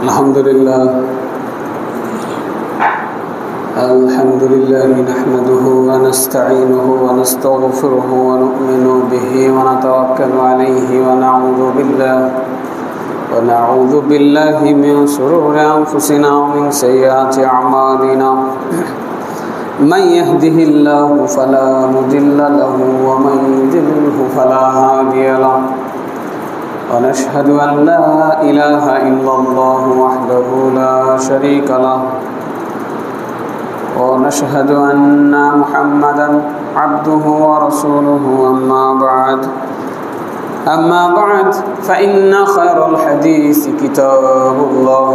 الحمد لله نحمده ونستعينه ونستغفره ونؤمن به ونتوكل عليه ونعوذ بالله من شرور أنفسنا ومن سيئات أعمالنا من يهده الله فلا مضل له ومن يضلل فلا هادي له ونشهد أن لا إله إلا الله وحده لا شريك له ونشهد أن محمدا عبده ورسوله أما بعد فإن خير الحديث كتاب الله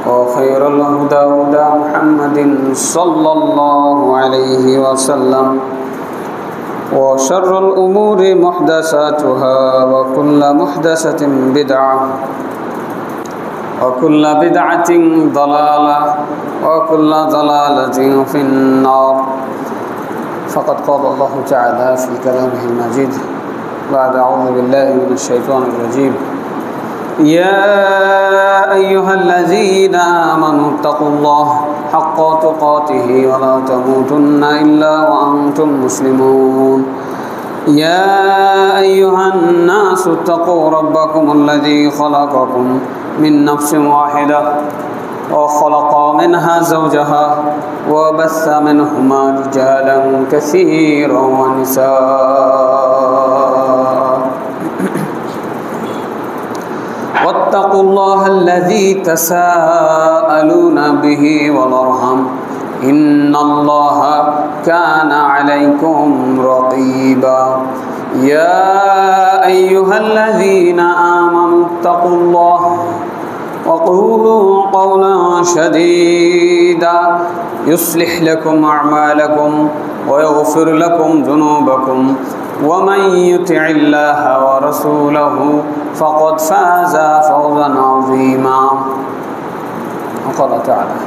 وخير الهدى هدى محمد صلى الله عليه وسلم وشر الأمور محدثاتها وكل محدثة بدعة وكل بدعة ضلالة وكل ضلالة في النار فقد قال الله تعالى في كلامه المجيد بعد أعوذ بالله من الشيطان الرجيم يا أيها الذين آمنوا اتقوا الله حق تقاته ولا تموتن إلا وأنتم مسلمون يا أيها الناس اتقوا ربكم الذي خلقكم من نفس واحدة وخلق منها زوجها وبث منهما رجالا كثيرا ونساء واتقوا الله الذي تساءلون به والأرحام إن الله كان عليكم رقيبا يا أيها الذين آمنوا اتقوا الله وقولوا قولا سديدا يصلح لكم أعمالكم ويغفر لكم ذنوبكم ومن يطع الله ورسوله فقد فاز فوزا عظيما وقال تعالى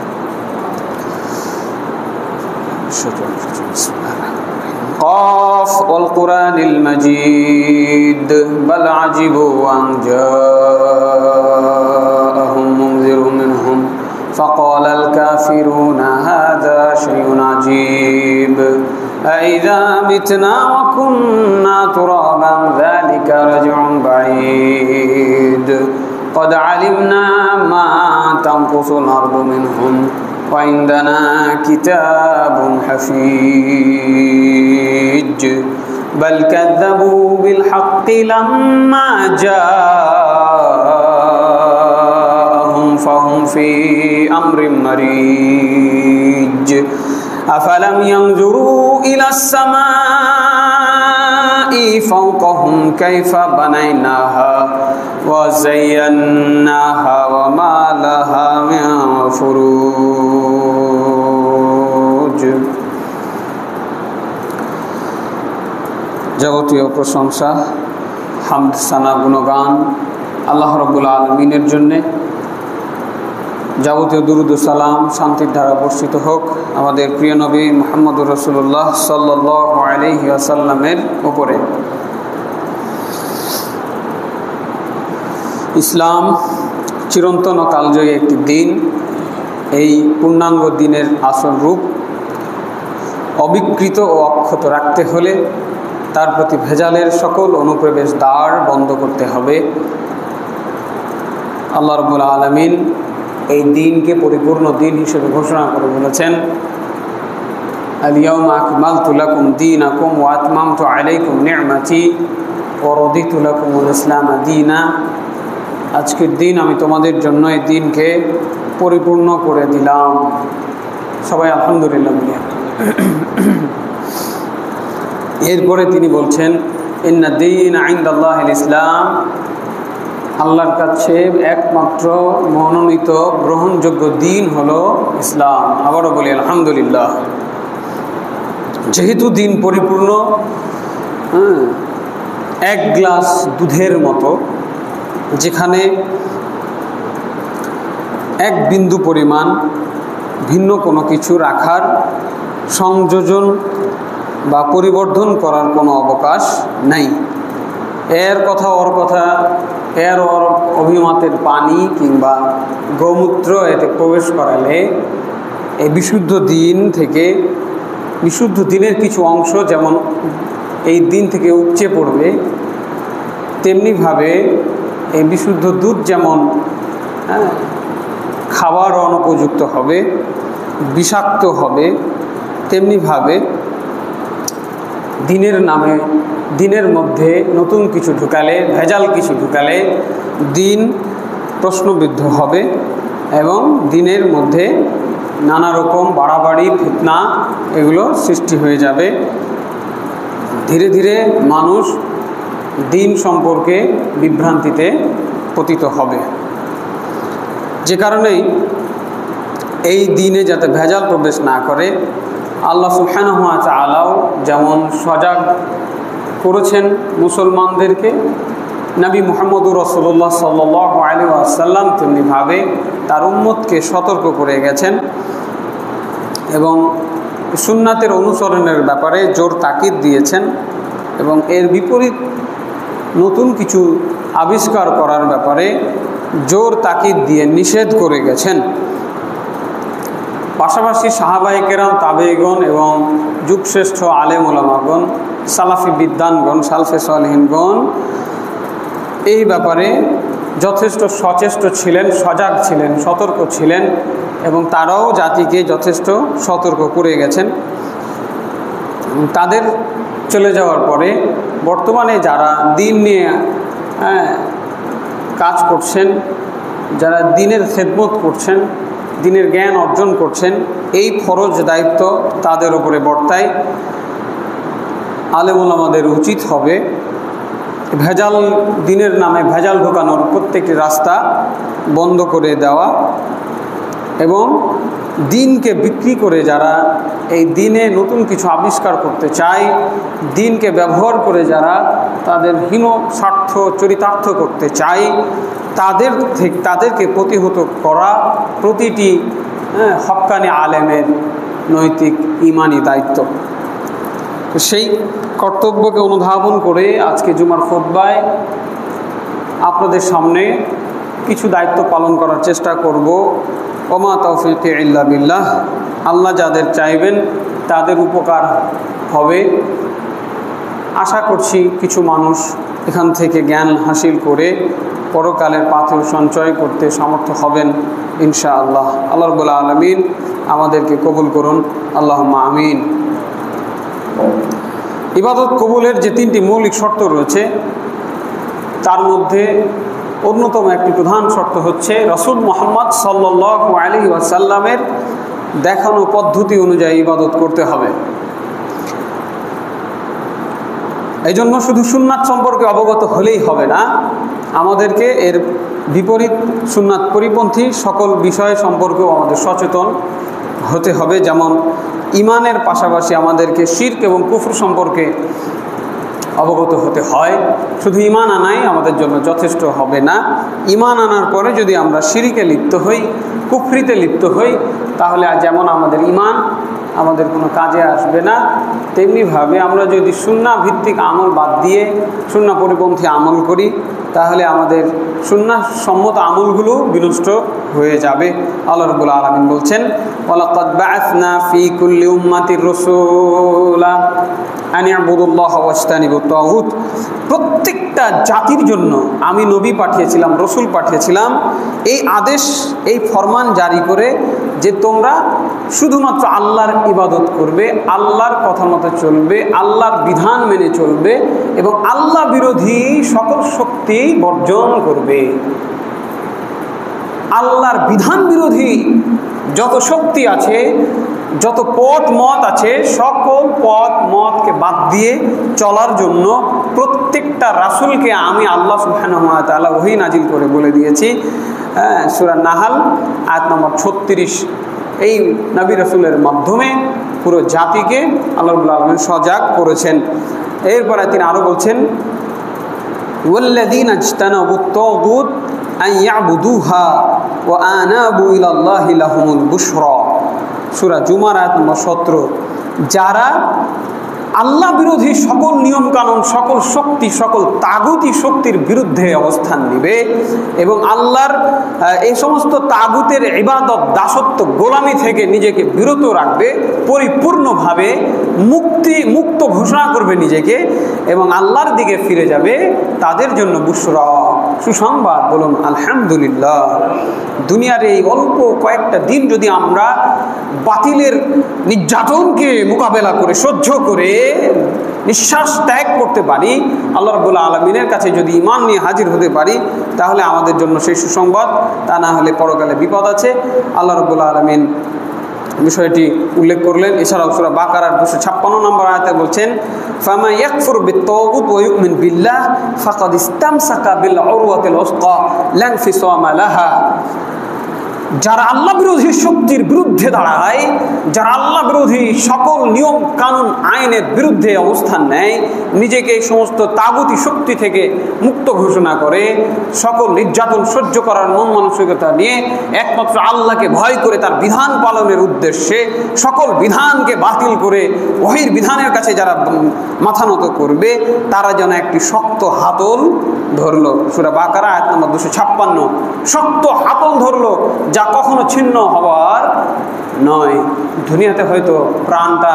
قاف والقرآن المجيد بل عجبوا أن جاءهم منذر منهم فقال الكافرون هذا شيء عجيب أإذا متنا وكنا ترابا ذلك رجع بعيد قد علمنا ما تنقص الأرض منهم وعندنا كتاب حفيظ بل كذبوا بالحق لما جاءهم فهم في أمر مريج أفلم ينظروا إلى السماء فوقهم كيف بنيناها وزيناها وما لها من فروج যাবতীয় প্রশংসা হামদ সানা গুণগান আল্লাহ রাব্বুল আলামিনের জন্য যাবতীয় দুরুদ ও সালাম শান্তির ধারা বর্ষিত হোক আমাদের প্রিয় নবী মুহাম্মদুর রাসূলুল্লাহ সাল্লাল্লাহু আলাইহি ওয়াসাল্লামের উপরে। ইসলাম চিরন্তন ও কালজয়ী একটি দিন। এই পূর্ণাঙ্গ দিনের আসল রূপ অবিকৃত ও অক্ষত রাখতে হলে তার প্রতি ভেজালের সকল অনুপ্রবেশ দ্বার বন্ধ করতে হবে। আল্লাহ রাব্বুল আলামিন এই দিনকে পরিপূর্ণ দিন হিসেবে ঘোষণা করে বলেছেন আল-ইয়াওমা আকমালতু লাকুম দীনাকুম ওয়া আতমামতু আলাইকুম নি'মাতি ওয়া রাদিতু লাকুমুল ইসলাম দীনা। আজকের দিন আমি তোমাদের জন্য এই দিনকে পরিপূর্ণ করে দিলাম। সবাই আলহামদুলিল্লাহ বলি। এরপরে তিনি বলছেন ইন্না দীনা ইনদাল্লাহিল ইসলাম, আল্লাহর কাছে একমাত্র মনোনীত গ্রহণযোগ্য দিন হলো ইসলাম। আবারও বলি আলহামদুলিল্লাহ। যেহেতু দিন পরিপূর্ণ, এক গ্লাস দুধের মতো, যেখানে এক বিন্দু পরিমাণ ভিন্ন কোনো কিছু রাখার সংযোজন বা পরিবর্ধন করার কোনো অবকাশ নাই। এর কথা ওর কথা, এর ওর অভিমতের পানি কিংবা গোমূত্র এতে প্রবেশ করালে এই বিশুদ্ধ দিন থেকে, বিশুদ্ধ দিনের কিছু অংশ যেমন এই দিন থেকে উপচে পড়বে, তেমনিভাবে এই বিশুদ্ধ দুধ যেমন খাবার অনুপযুক্ত হবে, বিষাক্ত হবে, তেমনিভাবে দিনের নামে, দিনের মধ্যে নতুন কিছু ঢুকালে, ভেজাল কিছু ঢুকালে দিন প্রশ্নবিদ্ধ হবে এবং দিনের মধ্যে নানা রকম বাড়াবাড়ি, ফিতনা এগুলো সৃষ্টি হয়ে যাবে। ধীরে ধীরে মানুষ দিন সম্পর্কে বিভ্রান্তিতে পতিত হবে। যে কারণেই এই দিনে যাতে ভেজাল প্রবেশ না করে আল্লাহ সুবহানাহু ওয়া তাআলা যেমন সজাগ করেছেন মুসলমানদেরকে, নবী মুহাম্মদুর রাসূলুল্লাহ সাল্লাল্লাহু আলাইহি ওয়াসাল্লাম তেমনিভাবে তার উম্মতকে সতর্ক করে গেছেন এবং সুন্নাতের অনুসরণের ব্যাপারে জোর তাকিদ দিয়েছেন এবং এর বিপরীত নতুন কিছু আবিষ্কার করার ব্যাপারে জোর তাকিদ দিয়ে নিষেধ করে গেছেন। পাশাপাশি সাহাবায়ে কেরাম, তাবেঈগণ এবং যুগশ্রেষ্ঠ আলেম ওলামাগণ, সালাফি বিদ্বানগণ, সালফে সালেহিনগণ এই ব্যাপারে যথেষ্ট সচেষ্ট ছিলেন, সজাগ ছিলেন, সতর্ক ছিলেন এবং তারাও জাতিকে যথেষ্ট সতর্ক করে গেছেন। তাদের চলে যাওয়ার পরে বর্তমানে যারা দিন নিয়ে কাজ করছেন, যারা দিনের খেদমত করছেন, দিনের জ্ঞান অর্জন করছেন, এই ফরজ দায়িত্ব তাদের উপরে বর্তায়। আলেম ওলামাদের উচিত হবে ভেজাল, দিনের নামে ভেজাল ঢোকানোর প্রত্যেকটি রাস্তা বন্ধ করে দেওয়া এবং দিনকে বিক্রি করে যারা এই দিনে নতুন কিছু আবিষ্কার করতে চায়, দিনকে ব্যবহার করে যারা তাদের হীন স্বার্থ চরিতার্থ করতে চায়, তাদেরকে প্রতিহত করা প্রতিটি হক্কানি আলেমের নৈতিক ইমানি দায়িত্ব। সেই কর্তব্যকে অনুধাবন করে আজকে জুমার খুতবায় আপনাদের সামনে কিছু দায়িত্ব পালন করার চেষ্টা করব। ওমা তাওফীকি ইল্লা বিল্লাহ। আল্লাহ যাদের চাইবেন তাদের উপকার হবে। আশা করছি কিছু মানুষ এখান থেকে জ্ঞান হাসিল করে পরকালের পাথেয় সঞ্চয় করতে সমর্থ হবেন ইনশাআল্লাহ। আল্লাহ রাব্বুল আলামিন আমাদেরকে কবুল করুন, আল্লাহুম্মা আমিন। ইবাদত কবুলের যে তিনটি মৌলিক শর্ত রয়েছে তার মধ্যে অন্যতম একটি প্রধান শর্ত হচ্ছে রাসূল মুহাম্মদ সাল্লাল্লাহু আলাইহি ওয়াসাল্লামের দেখানো পদ্ধতি অনুযায়ী ইবাদত করতে হবে। এই জন্য শুধু সুন্নাত সম্পর্কে অবগত হলেই হবে না, আমাদেরকে এর বিপরীত সুন্নাত পরিপন্থী সকল বিষয় সম্পর্কেও আমাদের সচেতন হতে হবে। যেমন ইমানের পাশাপাশি আমাদেরকে শিরক এবং কুফর সম্পর্কে অবগত হতে হয়। শুধু ইমান আনাই আমাদের জন্য যথেষ্ট হবে না। ইমান আনার পরে যদি আমরা শিরকে লিপ্ত হই, কুফরিতে লিপ্ত হই, তাহলে যেমন আমাদের ইমান আমাদের কোনো কাজে আসবে না, তেমনিভাবে আমরা যদি সুন্নাহ ভিত্তিক আমল বাদ দিয়ে সুন্নাহ পরিপন্থী আমল করি তাহলে আমাদের সুন্নাহ সম্মত আমলগুলো বিনষ্ট হয়ে যাবে। আল্লাহ রাব্বুল আলামিন বলছেন, ওয়ালাকাদ বাআসনা ফি কুল্লি উম্মাতির রাসূলা আন ইবুদুল্লাহ ওয়াজতানিবুত তাগুত। প্রত্যেকটা জাতির জন্য আমি নবী পাঠিয়েছিলাম, রসুল পাঠিয়েছিলাম, এই আদেশ, এই ফরমান জারি করে যে তোমরা শুধুমাত্র আল্লাহর ইবাদত করবে, আল্লাহর কথা মতো চলবে, আল্লাহর বিধান মেনে চলবে এবং আল্লাহ বিরোধী সকল শক্তি বর্জন করবে। আল্লাহর বিধান বিরোধী যত শক্তি আছে, যত পথ মত আছে, সকল পথ মতকে বাদ দিয়ে চলার জন্য প্রত্যেকটা রাসূলকে আমি আল্লাহ সুবহানাহু ওয়া তাআলা ওহী নাজিল করে বলে দিয়েছি। সূরা নাহাল আয়াত নম্বর 36। এই নবী রাসূলের মাধ্যমে পুরো জাতিকে আল্লাহ রাব্বুল আলামিন সজাগ করেছেন। এরপরে তিনি আরও বলছেন, ওয়াল্লাযীনা ইজতানাবুত তাগুত আন ইয়াবুদুহা ওয়া আনাবু ইলাল্লাহি লাহুমুল বুশরা। সূরা জুমার আয়াত নম্বর 17। যারা আল্লাহ বিরোধী সকল নিয়ম কানুন, সকল শক্তি, সকল তাগুতি শক্তির বিরুদ্ধে অবস্থান নেবে এবং আল্লাহর এই সমস্ত তাগুতের ইবাদত, দাসত্ব, গোলামি থেকে নিজেকে বিরত রাখবে, পরিপূর্ণভাবে মুক্ত ঘোষণা করবে নিজেকে এবং আল্লাহর দিকে ফিরে যাবে, তাদের জন্য বুশরা, সুসংবাদ। বলুন আলহামদুলিল্লাহ। দুনিয়ার এই অল্প কয়েকটা দিন যদি আমরা বাতিলের নির্যাতনকে মোকাবেলা করে, সহ্য করে নিঃশ্বাস ত্যাগ করতে পারি, আল্লাহ রাব্বুল আলামিনের কাছে যদি ঈমান নিয়ে হাজির হতে পারি, তাহলে আমাদের জন্য সেই সুসংবাদ। তা না হলে পরকালে বিপদ আছে। আল্লাহ রাব্বুল আলামিন বিষয়টি উল্লেখ করলেন। এছাড়াও সূরা বাকারার 256 নম্বর আয়াতে বলছেন, ফামা ইয়াকফুর বিত-তাগুত ওয়া ইউমিন বিল্লাহ ফাকাদ ইসতামসাকা বিল উরওয়াতিল উসকা লা ইনফিসামা লাহা। যারা আল্লাহ বিরোধী শক্তির বিরুদ্ধে দাঁড়ায়, যারা আল্লাহ বিরোধী সকল নিয়ম কানুন আইনের বিরুদ্ধে অবস্থান নেয়, নিজেকে এই সমস্ত তাগুতি শক্তি থেকে মুক্ত ঘোষণা করে, সকল নির্যাতন সহ্য করার মন মানসিকতা নিয়ে একমাত্র আল্লাহকে ভয় করে তার বিধান পালনের উদ্দেশ্যে সকল বিধানকে বাতিল করে ওহির বিধানের কাছে যারা মাথা নত করবে, তারা যেন একটি শক্ত হাতল ধরলো। সূরা বাকারা আয়াত নম্বর 256, শক্ত হাতল ধরলো, যা কখনো ছিন্ন হওয়ার নয়। দুনিয়াতে হয়তো প্রাণটা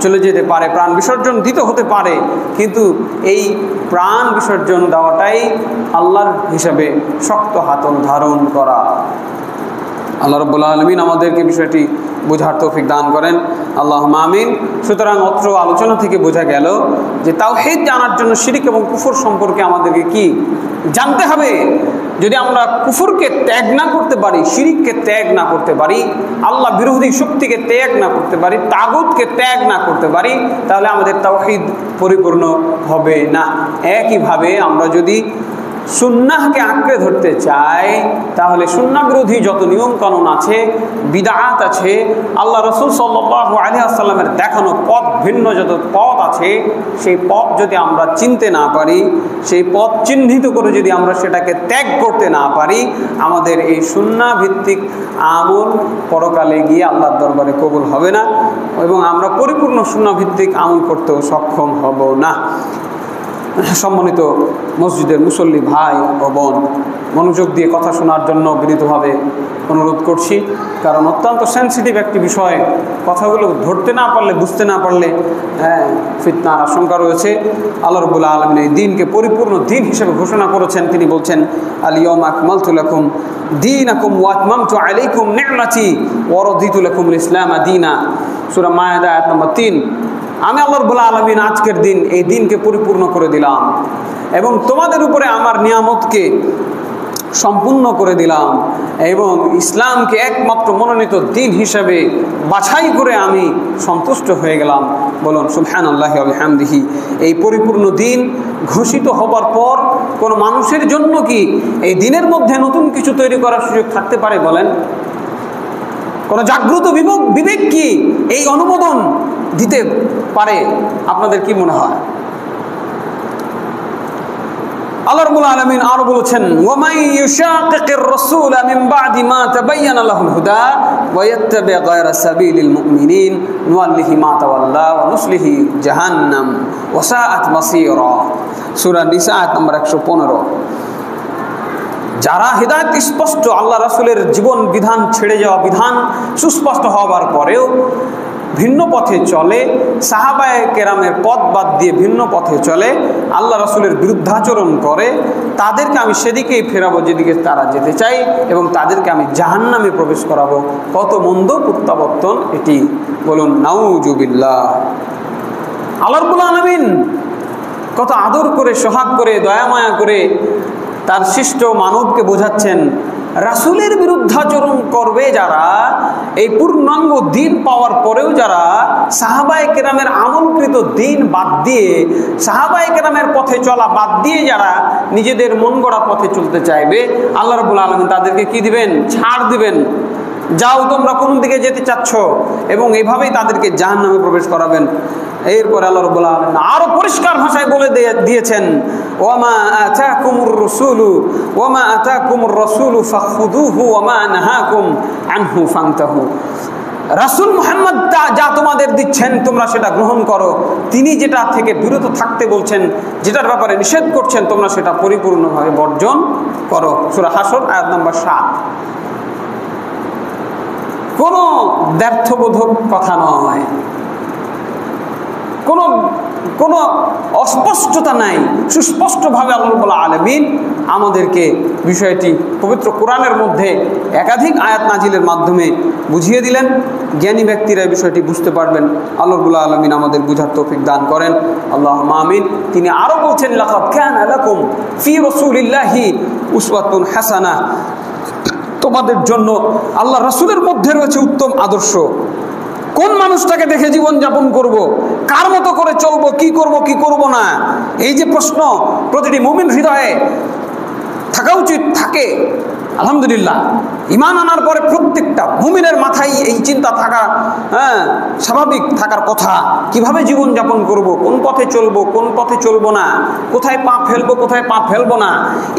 চলে যেতে পারে, প্রাণ বিসর্জন দিতে হতে পারে, কিন্তু এই প্রাণ বিসর্জন দেওয়াটাই আল্লাহর হিসাবে শক্ত হাতল ধারণ করা। আল্লাহ রাব্বুল আলামিন আমাদেরকে বিষয়টি বোঝার তৌফিক দান করেন, আল্লাহুম্মা আমিন। সুতরাং অত্র আলোচনা থেকে বোঝা গেল যে তাওহীদ জানার জন্য শিরক এবং কুফর সম্পর্কে আমাদেরকে কি জানতে হবে। যদি আমরা কুফরকে ত্যাগ না করতে পারি, শিরককে ত্যাগ না করতে পারি, আল্লাহ বিরোধী শক্তিকে ত্যাগ না করতে পারি, তাগুতকে ত্যাগ না করতে পারি, তাহলে আমাদের তাওহীদ পরিপূর্ণ হবে না। একইভাবে আমরা যদি সুন্নাহকে আঁকড়ে ধরতে চাই, তাহলে সুন্নাহ বিরোধী যত নিয়ম কানুন আছে, বিদআত আছে, আল্লাহ রাসূল সাল্লাল্লাহু আলাইহি ওয়াসাল্লামের দেখানো পথ ভিন্ন যত পথ আছে, সেই পথ যদি আমরা চিনতে না পারি, সেই পথ চিহ্নিত করে যদি আমরা সেটাকে ত্যাগ করতে না পারি, আমাদের এই সুন্নাহ ভিত্তিক আমল পরকালে গিয়ে আল্লাহর দরবারে কবুল হবে না এবং আমরা পরিপূর্ণ সুন্নাহ ভিত্তিক আমল করতেও সক্ষম হব না। সম্মানিত মসজিদের মুসল্লি ভাই ও বোন, মনোযোগ দিয়ে কথা শোনার জন্য বিনীতভাবে অনুরোধ করছি, কারণ অত্যন্ত সেন্সিটিভ একটি বিষয়। কথাগুলো ধরতে না পারলে, বুঝতে না পারলে ফিতনার আশঙ্কা রয়েছে। আল্লাহ রাব্বুল আলামিন এই দিনকে পরিপূর্ণ দিন হিসেবে ঘোষণা করেছেন। তিনি বলছেন, আল ইয়াউমা আকমালতু লাকুম দীনাকুম ওয়া আতমামতু আলাইকুম নি'মাতি ওয়া রাদিতু লাকুমুল ইসলামা দীনা। সূরা মায়েদা আয়াত নম্বর 3। আমি আল্লাহ রাব্বুল আলামিন আজকের দিন, এই দিনকে পরিপূর্ণ করে দিলাম এবং তোমাদের উপরে আমার নিয়ামতকে সম্পূর্ণ করে দিলাম এবং ইসলামকে একমাত্র মনোনীত দিন হিসাবে বাছাই করে আমি সন্তুষ্ট হয়ে গেলাম। বলুন সুবহানাল্লাহি ওয়া বিহামদিহি। এই পরিপূর্ণ দিন ঘোষিত হবার পর কোনো মানুষের জন্য কি এই দিনের মধ্যে নতুন কিছু তৈরি করার সুযোগ থাকতে পারে? বলেন, কোনো জাগ্রত বিবেক কি এই অনুমোদন দিতে পারে? আপনাদের কি মনে হয়? আল্লাহ রাব্বুল আলামিন আরো বলেছেন, ওয়া মান ইউশাকিকির রাসূল মিন বাদি মা তাবায়্যানা লাহুল হুদা ওয়া ইয়াত্তাবি গায়রা সাবিলিল মুমিনিন নুওয়াল্লিহি মা তাওয়াল্লা ওয়া নুসলিহি জাহান্নাম ওয়া সাআত মাসীরা। সূরা নিসা আয়াত নম্বর 115। যারা হিদায়াত স্পষ্ট, আল্লাহ রাসূলের জীবন বিধান ছেড়ে যাওয়া, বিধান সুস্পষ্ট হওয়ার পরেও ভিন্ন পথে চলে, সাহাবায়ে কেরামের পথ বাদ দিয়ে ভিন্ন পথে চলে, আল্লাহ রাসূলের বিরুদ্ধাচরণ করে, তাদেরকে আমি সেদিকেই ফেরাবো যেদিকে তারা যেতে চাই এবং তাদেরকে আমি জাহান্নামে প্রবেশ করাবো। কত মন্দ প্রত্যাবর্তন এটি! বলুন নাউজুবিল্লাহ। আল্লাহ রাব্বুল আলামিন কত আদর করে, সোহাগ করে, দয়া মায়া করে তার সৃষ্ট মানবকে বোঝাচ্ছেন, রাসূলের বিরুদ্ধাচরণ করবে যারা, এই পূর্ণাঙ্গ দিন পাওয়ার পরেও যারা সাহাবায়ে কেরামের আমলকৃত দিন বাদ দিয়ে, সাহাবায়ে কেরামের পথে চলা বাদ দিয়ে যারা নিজেদের মন গড়া পথে চলতে চাইবে, আল্লাহ রাব্বুল আলামিন তাদেরকে কি দিবেন? ছাড় দিবেন। যাও, তোমরা কোন দিকে যেতে চাচ্ছ, এবং এইভাবেই তাদেরকে জাহান্নামে প্রবেশ করাবেন। এরপর আল্লাহ রাব্বুল আলামিন আরো পরিষ্কার ভাষায় বলে দিয়েছেন, ওয়ামা আতাকুমুর রাসূলু ফাখুযুহু ওয়ামা নাহাকুম আনহু ফান্তাহু। রাসূল মুহাম্মদ যা তোমাদের দিচ্ছেন তোমরা সেটা গ্রহণ করো, তিনি যেটা থেকে বিরত থাকতে বলছেন, যেটার ব্যাপারে নিষেধ করছেন তোমরা সেটা পরিপূর্ণভাবে বর্জন করো। সূরা হাসর আয়াত নম্বর 7। কোনো দ্ব্যর্থবোধক কথা নয়, কোনো অস্পষ্টতা নাই, সুস্পষ্টভাবে আল্লাহ রাব্বুল আলামিন আমাদেরকে বিষয়টি পবিত্র কোরআনের মধ্যে একাধিক আয়াত নাজিলের মাধ্যমে বুঝিয়ে দিলেন। জ্ঞানী ব্যক্তিরা এই বিষয়টি বুঝতে পারবেন। আল্লাহ রাব্বুল আলামিন আমাদের বুঝার তৌফিক দান করেন, আল্লাহুম্মা আমিন। তিনি আরও বলছেন, লাকাদ কানা লাকুম ফি রাসূলিল্লাহি উসওয়াতুন হাসানাহ, তোমাদের জন্য আল্লাহ রাসূলের মধ্যে রয়েছে উত্তম আদর্শ। কোন মানুষটাকে দেখে জীবন যাপন করব, কার মতো করে চলবো, কি করব কি করব না, এই যে প্রশ্ন প্রতিটি মুমিন হৃদয়ে থাকা উচিত, থাকে। আলহামদুলিল্লাহ, ঈমান আনার পরে প্রত্যেকটা মুমিনের মাথায় এই চিন্তা থাকা স্বাভাবিক থাকার কথা। কিভাবে জীবন যাপন করব, কোন পথে চলবো, কোন পথে চলবো না, কোথায় পা ফেলবো, কোথায় পা ফেলবো না,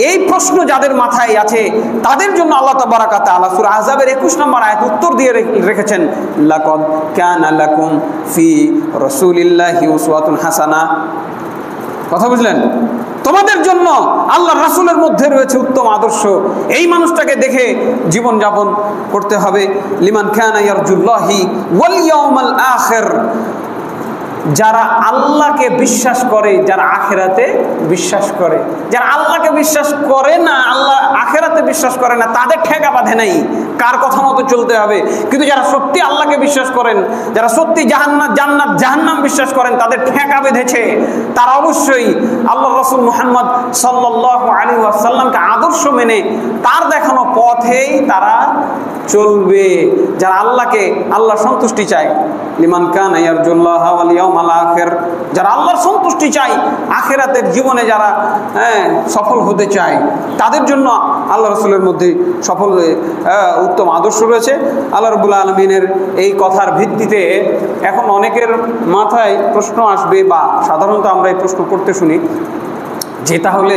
এই প্রশ্ন যাদের মাথায় আছে তাদের জন্য আল্লাহ তাবারাকা তাআলা সূরা আহজাবের 21 নম্বর আয়াত উত্তর দিয়ে রেখেছেন, লাকাদ কানা লাকুম ফি রাসূলিল্লাহি উসওয়াতুন হাসানাহ। কথা বুঝলেন? তোমাদের জন্য আল্লাহ রাসূলের মধ্যে রয়েছে উত্তম আদর্শ। এই মানুষটাকে দেখে জীবন যাপন করতে হবে। লিমান কানা ইয়ারজুল্লাহি ওয়াল ইয়াউমাল আখির, যারা আল্লাহকে বিশ্বাস করে, যারা আখিরাতে বিশ্বাস করে। যারা আল্লাহকে বিশ্বাস করে না, আল্লাহ আখিরাতে বিশ্বাস করে না, তাদের ঠেকা বাঁধে নাই, কার কথা মতো চলতে হবে। কিন্তু যারা সত্যি আল্লাহকে বিশ্বাস করেন, যারা সত্যি জান্নাত জাহান্নাম বিশ্বাস করেন, তাদের ঠেকা বেঁধেছে। তারা অবশ্যই আল্লাহ রাসূল মুহাম্মদ সাল্লাল্লাহু আলাইহি ওয়াসাল্লামকে আদর্শ মেনে তার দেখানো পথেই তারা চলবে। যারা আল্লাহ সন্তুষ্টি চায়, লিমান কানা ইয়ারজুল্লাহ ওয়াল ইয়াউমাল আখির, যারা আল্লাহর সন্তুষ্টি চায়, আখিরাতের জীবনে যারা সফল হতে চায়, তাদের জন্য আল্লাহ রাসূলের মধ্যে উত্তম আদর্শ রয়েছে। আল্লাহ রাব্বুল আলামিনের এই কথার ভিত্তিতে এখন অনেকের মাথায় প্রশ্ন আসবে, বা সাধারণত আমরা এই প্রশ্ন করতে শুনি যে, তাহলে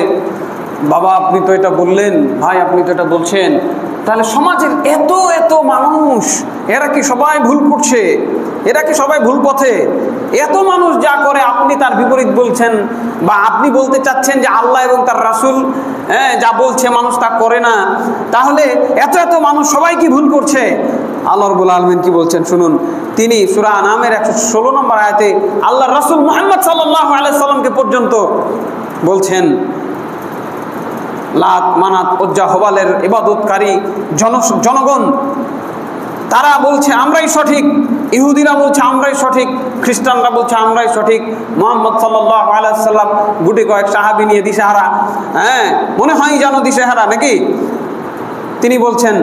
বাবা আপনি তো এটা বললেন, ভাই আপনি তো এটা বলছেন, তাহলে সমাজের এত মানুষ, এরা কি সবাই ভুল করছে? এরা কি সবাই ভুল পথে? এত মানুষ যা করে আপনি তার বিপরীত বলছেন, বা আপনি বলতে চাচ্ছেন যে আল্লাহ এবং তার রাসূল যা বলছে মানুষ তা করে না, তাহলে এত মানুষ সবাই কি ভুল করছে? আল্লাহ রাব্বুল আলামিন কি বলছেন শুনুন। তিনি সূরা আনামের 116 নম্বর আয়াতে আল্লাহ রাসূল মুহাম্মদ সাল্লাল্লাহু আলাইহি সাল্লামকে পর্যন্ত বলছেন, লাত মানাত উজ্জা হবালের ইবাদতকারী জনগণ তারা বলছে আমরাই সঠিক, ইহুদিরা বলছে আমরাই সঠিক, খ্রিস্টানরা বলছে আমরাই সঠিক, মুহাম্মদ সাল্লাল্লাহু আলাইহি সাল্লাম গুটি কয়েক সাহাবী নিয়ে দিশেহারা, মনে হয় জানো দিশেহারা নাকি? তিনি বলছেন,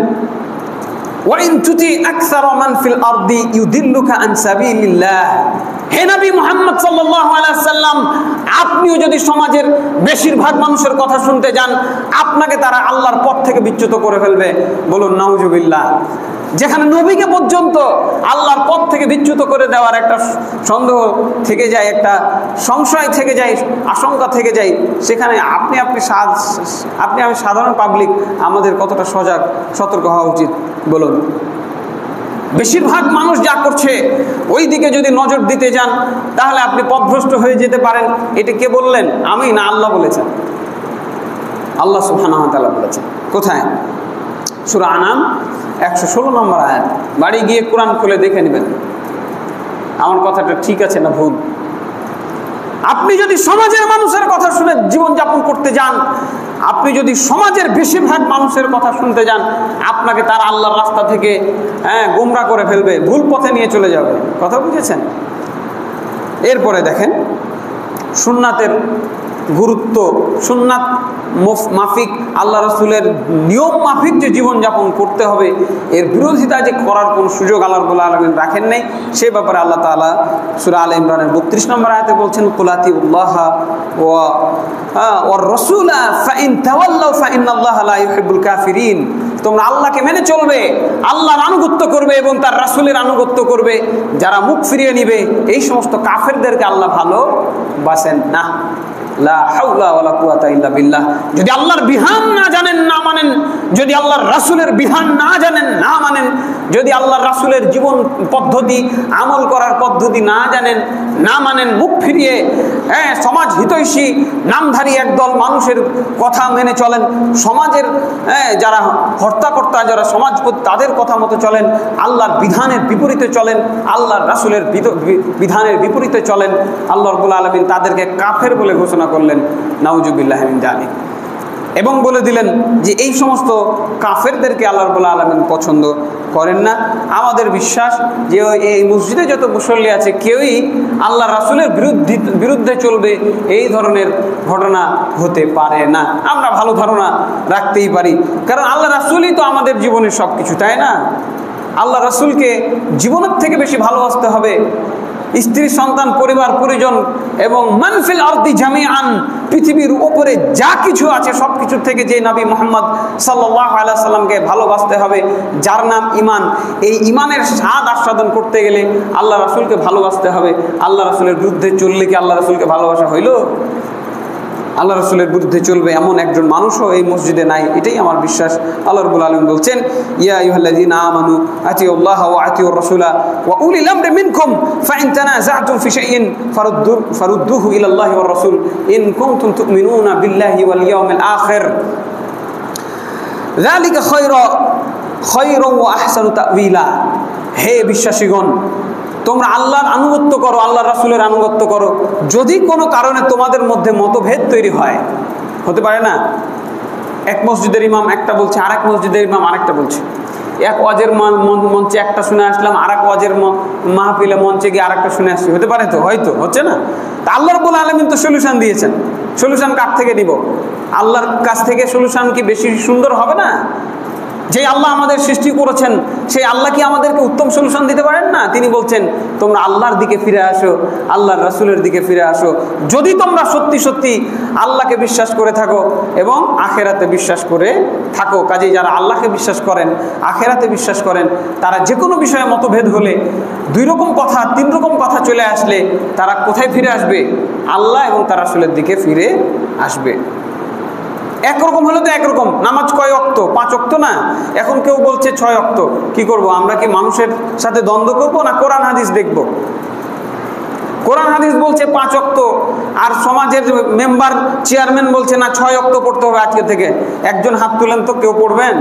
ওয়াইন তুতি আকসারা মান ফিল আরদি ইউদিল্লুকা আন সাবিলিল্লাহ, হে নবী মুহাম্মদ সাল্লাল্লাহু আলাইহি সাল্লাম, আপনিও যদি সমাজের বেশিরভাগ মানুষের কথা শুনতে যান, আপনাকে তারা আল্লাহর পথ থেকে বিচ্যুত করে ফেলবে। বলুন নাউজুবিল্লাহ। যেখানে নবীকে পর্যন্ত আল্লাহর পথ থেকে বিচ্যুত করে দেওয়ার একটা সন্দেহ থেকে যায়, একটা সংশয় থেকে যায়, আশঙ্কা থেকে যায়, সেখানে আপনি আমি সাধারণ পাবলিক আমাদের কতটা সতর্ক হওয়া উচিত বলুন? বেশিরভাগ মানুষ যা করছে ওই দিকে যদি নজর দিতে যান, তাহলে আপনি পথভ্রষ্ট হয়ে যেতে পারেন। এটা কে বললেন? আমি না, আল্লাহ বলেছেন। আল্লাহ সুবহানাহু ওয়া তাআলা বলেছেন। কোথায়? সূরা আনাম 116 নম্বর আয়াত। বাড়ি গিয়ে কোরআন খুলে দেখে নেবেন আমার কথাটা ঠিক আছে না ভুল। আপনি যদি সমাজের মানুষের কথা শুনে জীবনযাপন করতে যান, আপনি যদি সমাজের বেশিরভাগ মানুষের কথা শুনতে যান, আপনাকে তার আল্লাহর রাস্তা থেকে গোমরা করে ফেলবে, ভুল পথে নিয়ে চলে যাবে। কথা বুঝেছেন? এরপরে দেখেন সুন্নাতের গুরুত্ব, সুন্নাত মাফিক আল্লাহ রাসূলের নিয়ম মাফিক যে জীবনযাপন করতে হবে, এর বিরোধিতা যে করার কোনো সুযোগ আল্লাহ রাব্বুল আলামিন রাখেন নাই, সে ব্যাপারে আল্লাহ তাআলা সূরা আলে ইমরানের 32 নম্বর আয়াতে বলছেন, কুলাতিউল্লাহ ওয়ার রাসূলা ফাইন তাওয়াল্লাউ ফাইন্নাল্লাহা লা ইউহিব্বুল কাফিরিন, তোমরা আল্লাহকে মেনে চলবে, আল্লাহর আনুগত্য করবে এবং তার রাসূলের আনুগত্য করবে। যারা মুখ ফিরিয়ে নিবে এই সমস্ত কাফেরদেরকে আল্লাহ ভালোবাসেন না। লা হাওলা ওয়ালা কুওয়াতা ইল্লা বিল্লাহ। যদি আল্লাহর বিধান না জানেন, না মানেন, যদি আল্লাহর রাসূলের বিধান না জানেন, না মানেন, যদি আল্লাহর রাসূলের জীবন পদ্ধতি, আমল করার পদ্ধতি না জানেন, না মানেন, মুখ ফিরিয়ে সমাজ হিতৈষী নামধারী একদল মানুষের কথা মেনে চলেন, সমাজের যারা হর্তাকর্তা, যারা সমাজপতি, তাদের কথা মতো চলেন, আল্লাহর বিধানের বিপরীতে চলেন, আল্লাহর রাসূলের বিধানের বিপরীতে চলেন, আল্লাহ রাব্বুল আলামিন তাদেরকে কাফের বলে ঘোষণা করলেন, নাউজুবিল্লাহি মিন যালিক। এবং বলে দিলেন যে এই সমস্ত কাফেরদেরকে আল্লাহ রাব্বুল আলামিন পছন্দ করেন না। আমাদের বিশ্বাস যে এই মসজিদে যত মুসল্লি আছে কেউই আল্লাহ রাসূলের বিরুদ্ধে চলবে এই ধরনের ঘটনা হতে পারে না। আমরা ভালো ধারণা রাখতেই পারি, কারণ আল্লাহ রাসূলই তো আমাদের জীবনের সব কিছু, তাই না? আল্লাহ রাসূলকে জীবনের থেকে বেশি ভালোবাসতে হবে। স্ত্রী, সন্তান, পরিবার, পরিজন এবং মানফিল আরদি জামিআন, পৃথিবীর উপরে যা কিছু আছে সব কিছুর থেকে যে নবী মুহাম্মদ সাল্লাল্লাহু আলাইহি সাল্লামকে ভালোবাসতে হবে, যার নাম ঈমান। এই ঈমানের স্বাদ আস্বাদন করতে গেলে আল্লাহ রাসূলকে ভালোবাসতে হবে। আল্লাহ রাসূলের বিরুদ্ধে চললে কি আল্লাহ রাসূলকে ভালোবাসা হইল? আল্লাহ রাসূলের বিরুদ্ধে চলবে এমন একজন মানুষও এই মসজিদে নাই, এটাই আমার বিশ্বাস। আল্লাহ রাব্বুল আলামিন বলছেন, ইয়া আইয়ুহাল্লাযীনা আমানু আতিউল্লাহা ওয়া আতিউর রাসূলা ওয়া উলিল আমরি মিনকুম ফাইন তানাযা'তুম ফি শাইইন ফারুদ্দুহু ইলাল্লাহি ওয়ার রাসূল ইন কুনতুম তু'মিনুনা বিল্লাহি ওয়াল ইয়াউমিল আখির যালিকা খায়রুন ওয়া আহসানু তা'ওয়িলা। হে বিশ্বাসীগণ, তোমরা আল্লাহর আনুগত্য করো, আল্লাহর রাসূলের আনুগত্য করো। যদি কোনো কারণে তোমাদের মধ্যে মতভেদ তৈরি হয়, হতে পারে না এক মসজিদের ইমাম একটা বলছে, আরেক মসজিদের ইমাম আরেকটা বলছে, এক ওয়াজের মঞ্চে একটা শুনে আসলাম, আরেক ওয়াজের মাহফিলে মঞ্চে গিয়ে আরেকটা শুনে আসছি, হতে পারে তো? হয়তো হচ্ছে না। তা আল্লাহ রাব্বুল আলামিন তো সলিউশন দিয়েছেন। সলিউশন কার থেকে নিব? আল্লাহর কাছ থেকে সলিউশন কি বেশি সুন্দর হবে না? যে আল্লাহ আমাদের সৃষ্টি করেছেন সেই আল্লাহ কি আমাদেরকে উত্তম সলিউশন দিতে পারেন না? তিনি বলছেন, তোমরা আল্লাহর দিকে ফিরে আসো, আল্লাহর রাসূলের দিকে ফিরে আসো। যদি তোমরা সত্যি সত্যি আল্লাহকে বিশ্বাস করে থাকো এবং আখেরাতে বিশ্বাস করে থাকো। কাজেই যারা আল্লাহকে বিশ্বাস করেন, আখেরাতে বিশ্বাস করেন, তারা যে কোনো বিষয়ে মতভেদ হলে, দুই রকম কথা, তিন রকম কথা চলে আসলে তারা কোথায় ফিরে আসবে? আল্লাহ এবং তার রাসূলের দিকে ফিরে আসবে। একরকম হলে তো একরকম। নামাজ কয় ওয়াক্ত? 5 ওয়াক্ত না, এখন কেউ বলছে 6 ওয়াক্ত। কি করব আমরা? কি মানুষের সাথে দ্বন্দ্ব করব না কোরআন হাদিস দেখব? কোরআন হাদিস বলছে 5 ওয়াক্ত, আর সমাজের মেম্বার, চেয়ারম্যান বলছে না 6 ওয়াক্ত পড়তে হবে আজকে থেকে। একজন হাত তুলেন তো, কেউ পড়বেন?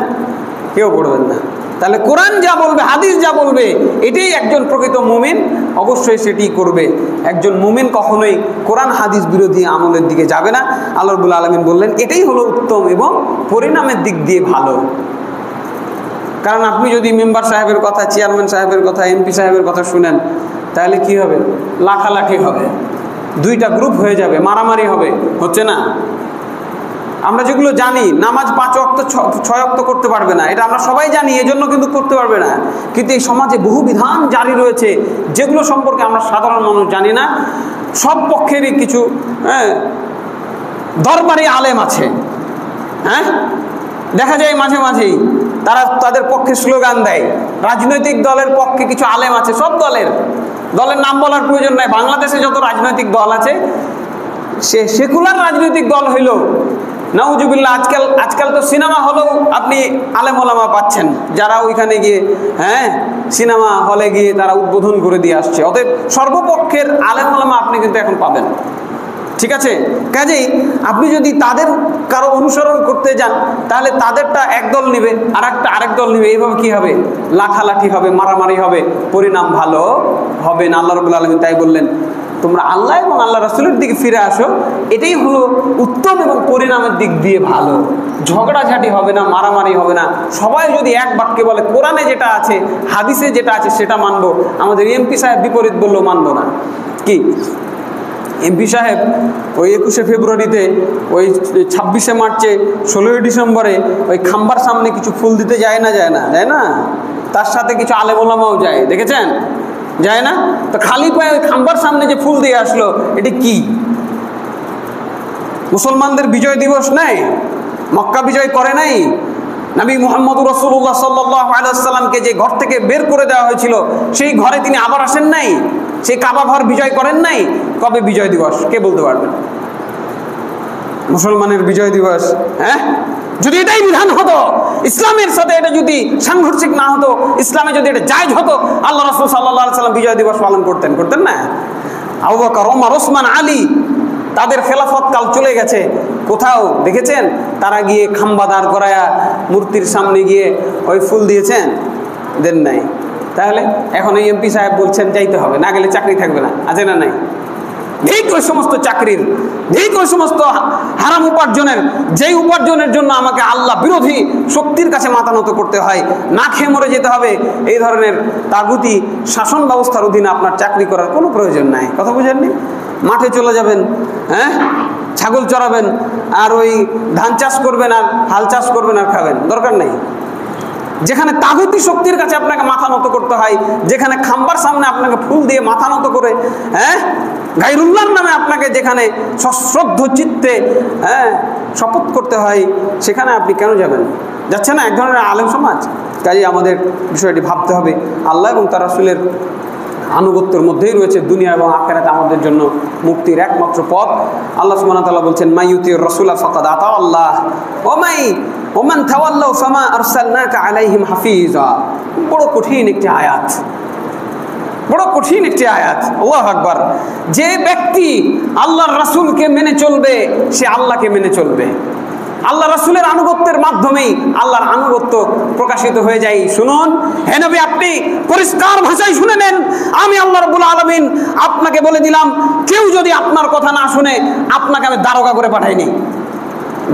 কেউ পড়বেন না। তাহলে কোরআন যা বলবে, হাদিস যা বলবে, এটাই একজন প্রকৃত মুমিন অবশ্যই সেটি করবে। একজন মুমিন কখনোই কোরআন হাদিস বিরোধী আমলের দিকে যাবে না। আল্লাহ রাব্বুল আলামিন বললেন এটাই হলো উত্তম এবং পরিণামের দিক দিয়ে ভালো। কারণ আপনি যদি মেম্বার সাহেবের কথা, চেয়ারম্যান সাহেবের কথা, এমপি সাহেবের কথা শুনেন, তাহলে কি হবে? লাঠালাঠি হবে, দুইটা গ্রুপ হয়ে যাবে, মারামারি হবে, হচ্ছে না? আমরা যেগুলো জানি, নামাজ 5 ওয়াক্ত 6 ওয়াক্ত করতে পারবে না, এটা আমরা সবাই জানি, এজন্য কিন্তু করতে পারবে না। কিন্তু এই সমাজে বহু বিধান জারি রয়েছে যেগুলো সম্পর্কে আমরা সাধারণ মানুষ জানি না। সব পক্ষেরই কিছু দরবারি আলেম আছে, দেখা যায় মাঝে মাঝেই তারা তাদের পক্ষে স্লোগান দেয়। রাজনৈতিক দলের পক্ষে কিছু আলেম আছে, সব দলের নাম বলার প্রয়োজন নাই। বাংলাদেশে যত রাজনৈতিক দল আছে, সে সেকুলার রাজনৈতিক দল হইল, নাউজুবিল্লাহ। আজকাল তো সিনেমা হলেও আপনি আলেম ওলামা পাচ্ছেন, যারা ওইখানে গিয়ে সিনেমা হলে গিয়ে তারা উদ্বোধন করে দিয়ে আসছে। অতএব সর্বপক্ষের আলেম ওলামা আপনি কিন্তু এখন পাবেন, ঠিক আছে? কাজেই আপনি যদি তাদের কারো অনুসরণ করতে যান, তাহলে তাদেরটা একদল নেবে, আরেক দল নেবে, এইভাবে কি হবে? লাঠালাঠি হবে, মারামারি হবে, পরিণাম ভালো হবে না। আল্লাহ রাব্বুল আলামিন তাই বললেন, তোমরা আল্লাহ এবং আল্লাহ রাসূলের দিকে ফিরে আসো, এটাই হলো উত্তম এবং পরিণামের দিক দিয়ে ভালো। ঝগড়াঝাটি হবে না, মারামারি হবে না। সবাই যদি এক বাক্যে বলে কোরআনে যেটা আছে, হাদিসে যেটা আছে সেটা মানবো, আমাদের এমপি সাহেব বিপরীত বললেও মানবো না। কি এমপি সাহেব ওই 21শে ফেব্রুয়ারিতে, ওই 26শে মার্চে, 16ই ডিসেম্বরে ওই খাম্বার সামনে কিছু ফুল দিতে যায় না? তার সাথে কিছু আলেম ওলামাও যায়, দেখেছেন? যায় না? তো খালি পায়ে ওই খাম্বার সামনে যে ফুল দিয়ে আসলো, এটি কি? মুসলমানদের বিজয় দিবস নাই? মক্কা বিজয় করে নাই? নবী মুহাম্মদ রাসূলুল্লাহ সাল্লাল্লাহু আলাইহি ওয়াসাল্লামকে যে ঘর থেকে বের করে দেওয়া হয়েছিল, সেই ঘরে তিনি আবার আসেন নাই? সেই কাবা ঘর বিজয় করেন নাই? কবে বিজয় দিবস কে বলতে পারবেন? মুসলমানের বিজয় দিবস, হ্যাঁ? যদি এটাই বিধান হতো, ইসলামের সাথে এটা যদি সাংঘর্ষিক না হতো, ইসলামে যদি এটা জায়েজ হতো, আল্লাহ রাসূল সাল্লাল্লাহু আলাইহি সাল্লাম বিজয় দিবস পালন করতেন না? আবু বকর, ওমর, ওসমান, আলী, তাদের খেলাফত কাল চলে গেছে, কোথাও দেখেছেন তারা গিয়ে খাম্বা দাঁড় করায়া মূর্তির সামনে গিয়ে ওই ফুল দিয়েছেন? দেন নাই। তাহলে এখন এই এমপি সাহেব বলছেন যাইতে হবে, না গেলে চাকরি থাকবে না, আছে না নাই? ঠিক ওই সমস্ত চাকরির, ঠিক ওই সমস্ত হারাম উপার্জনের, যেই উপার্জনের জন্য আমাকে আল্লাহ বিরোধী শক্তির কাছে মাথা নত করতে হয়, না খেয়ে মরে যেতে হবে, এই ধরনের তাগুতি শাসন ব্যবস্থার অধীনে আপনার চাকরি করার কোনো প্রয়োজন নাই। কথা বুঝেননি? মাঠে চলে যাবেন, হ্যাঁ, ছাগল চড়াবেন, আর ওই ধান চাষ করবেন, আর হাল চাষ করবেন, আর খাবেন, দরকার নেই। যেখানে তাগুতি শক্তির কাছে আপনাকে মাথা নত করতে হয়, যেখানে খাম্বার সামনে আপনাকে ফুল দিয়ে মাথা নত করে, হ্যাঁ, গায়রুল্লাহর নামে আপনাকে যেখানে সশ্রদ্ধ চিত্তে, হ্যাঁ, শপথ করতে হয়, সেখানে আপনি কেন যাবেন? যাচ্ছে না এক ধরনের আলেম সমাজ। কাজে আমাদের বিষয়টি ভাবতে হবে। আল্লাহ এবং তার রাসূলের আনুগত্যের মধ্যেই রয়েছে দুনিয়া এবং আখিরাতে আমাদের জন্য মুক্তির একমাত্র পথ। আল্লাহ সুবহানাহু ওয়া তাআলা বলছেন, মাইয়ুতির রাসূলা ফাকাদ আতা আল্লাহ ওমান তাওয়াল্লাউ ফামা আরসালনাকা আলাইহিম হাফিজা। বড় কঠিন একটি আয়াত, বড় কঠিন একটি আয়াত। আল্লাহু আকবার। যে ব্যক্তি আল্লাহর রাসূলকে মেনে চলবে, সে আল্লাহকে মেনে চলবে। আল্লাহ রাসূলের আনুগত্যের মাধ্যমেই আল্লাহর আনুগত্য প্রকাশিত হয়ে যায়। শুনুন হে নবী, আপনি পরিষ্কার ভাষায় শুনে নেন, আমি আল্লাহ রাব্বুল আলামিন আপনাকে বলে দিলাম, কেউ যদি আপনার কথা না শুনে, আপনাকে আমি দারোগা করে পাঠাইনি।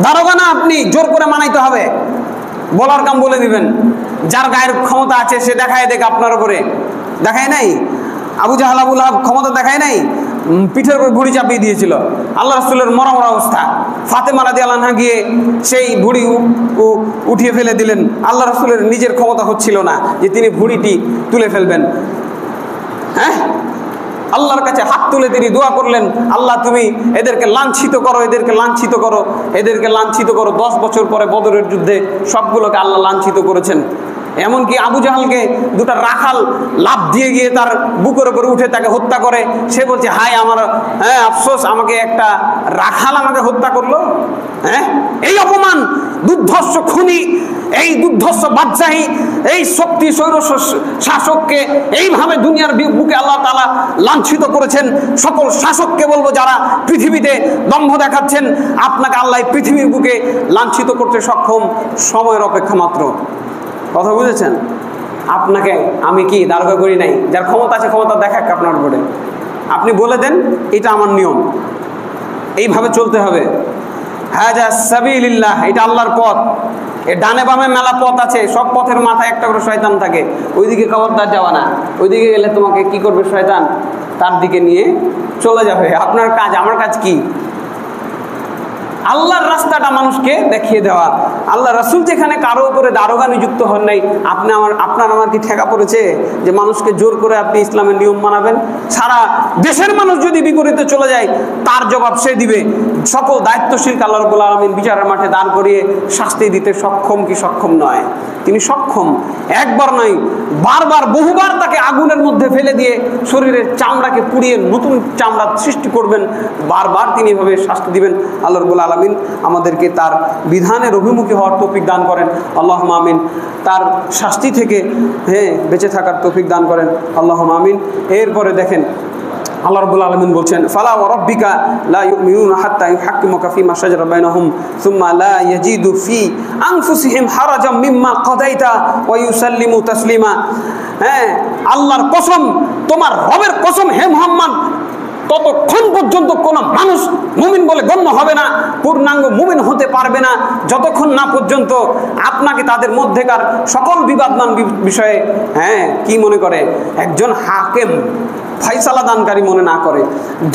দারোগা না, আপনি জোর করে মানাইতে হবে, বলার কাম বলে দিবেন। যার গায়ের ক্ষমতা আছে সে দেখায় দেখ, আপনার উপরে দেখায় নাই? আবু জাহাল, আবু লাহাব ক্ষমতা দেখায় নাই? পিঠের উপর ভুড়ি চাপিয়ে দিয়েছিল। আল্লাহ রাসূলের মরা অবস্থা, ফাতেমা রাদিয়াল্লাহু আনহা গিয়ে সেই ভুড়ি উঠিয়ে ফেলে দিলেন। আল্লাহ রাসূলের নিজের ক্ষমতা হচ্ছিল না যে তিনি ভুড়িটি তুলে ফেলবেন। হ্যাঁ, আল্লাহর কাছে হাত তুলে তিনি দোয়া করলেন, আল্লাহ তুমি এদেরকে লাঞ্ছিত করো, এদেরকে লাঞ্ছিত করো, এদেরকে লাঞ্ছিত করো। 10 বছর পরে বদরের যুদ্ধে সবগুলোকে আল্লাহ লাঞ্ছিত করেছেন। এমনকি আবু জাহালকে দুটা রাখাল লাফ দিয়ে গিয়ে তার বুকের উপরে উঠে তাকে হত্যা করে। সে বলছে, হায় আমার, হ্যাঁ, আফসোস, আমাকে একটা রাখাল আমাকে হত্যা করলো। হ্যাঁ, এই অপমান, দুর্ধর্ষ খুনি, এই দুর্ধর্ষ বাদশাহী, এই শক্তি স্বৈর শাসককে এইভাবে দুনিয়ার বুকে আল্লাহ তাআলা লাঞ্ছিত করেছেন। সকল শাসককে বলবো, যারা পৃথিবীতে দম্ভ দেখাচ্ছেন, আপনাকে আল্লাহ পৃথিবীর বুকে লাঞ্ছিত করতে সক্ষম, সময়ের অপেক্ষা মাত্র। কথা বুঝেছেন? আপনাকে আমি কি দারোগা করি নাই? যার ক্ষমতা আছে ক্ষমতা দেখাক আপনার উপরে, আপনি বলে দেন এটা আমার নিয়ম, এইভাবে চলতে হবে। হাযা সাবিলিল্লাহ, এটা আল্লাহর পথ। এর ডানে বামে মেলা পথ আছে, সব পথের মাথায় একটা করে শয়তান থাকে। ওইদিকে খবরদার যাওয়া না, ওইদিকে গেলে তোমাকে কি করবে শয়তান? তার দিকে নিয়ে চলে যাবে। আপনার কাজ, আমার কাজ কি? আল্লাহর রাস্তাটা মানুষকে দেখিয়ে দেওয়া। আল্লাহ রাসূল যেখানে কারো উপরে দারোগা নিযুক্ত হন নাই, আপনার আমার কি ঠেকা পড়েছে যে মানুষকে জোর করে আপনি ইসলামের নিয়ম মানাবেন? সারা দেশের মানুষ যদি বিপরীতে চলে যায়, তার জবাব সে দিবে। সকল দায়িত্বশীল আল্লাহ রাব্বুল আলামিন বিচারের মাঠে দাঁড় করিয়ে শাস্তি দিতে সক্ষম কি সক্ষম নয়? তিনি সক্ষম। একবার নয়, বারবার, বহুবার তাকে আগুনের মধ্যে ফেলে দিয়ে শরীরের চামড়াকে পুড়িয়ে নতুন চামড়া সৃষ্টি করবেন। বারবার তিনি এভাবে শাস্তি দিবেন। আল্লাহ রাব্বুল আলামিন আমাদেরকে তার বিধানের অভিমুখী হওয়ার তৌফিক দান করেন, আল্লাহুম্মা আমিন। তার শাস্তি থেকে বেঁচে থাকার তৌফিক দান করেন, আল্লাহুম্মা আমিন। এরপরে দেখেন আল্লাহ রাব্বুল আলামিন বলছেন, ফালা ওয়া রাব্বিকা লা ইউমিনুনা হাত্তা ইউহাক্কিমুকা ফীমা শাজারা বাইনাহুম সুম্মা লা ইয়াজিদু ফি আনফুসিহিম হারাজাম মিম্মা কাদাইতা ওয়া ইউসাল্লিমু তাসলিমা। হ্যাঁ, আল্লাহর কসম, তোমার রবের কসম হে মুহাম্মদ, ততক্ষণ পর্যন্ত কোন মানুষ মুমিন বলে গণ্য হবে না, পূর্ণাঙ্গ মুমিন হতে পারবে না, যতক্ষণ না পর্যন্ত আপনাকে তাদের মধ্যেকার সকল বিবাদমান বিষয়ে কি মনে করে? একজন হাকিম, ফয়সালা দানকারী মনে না করে।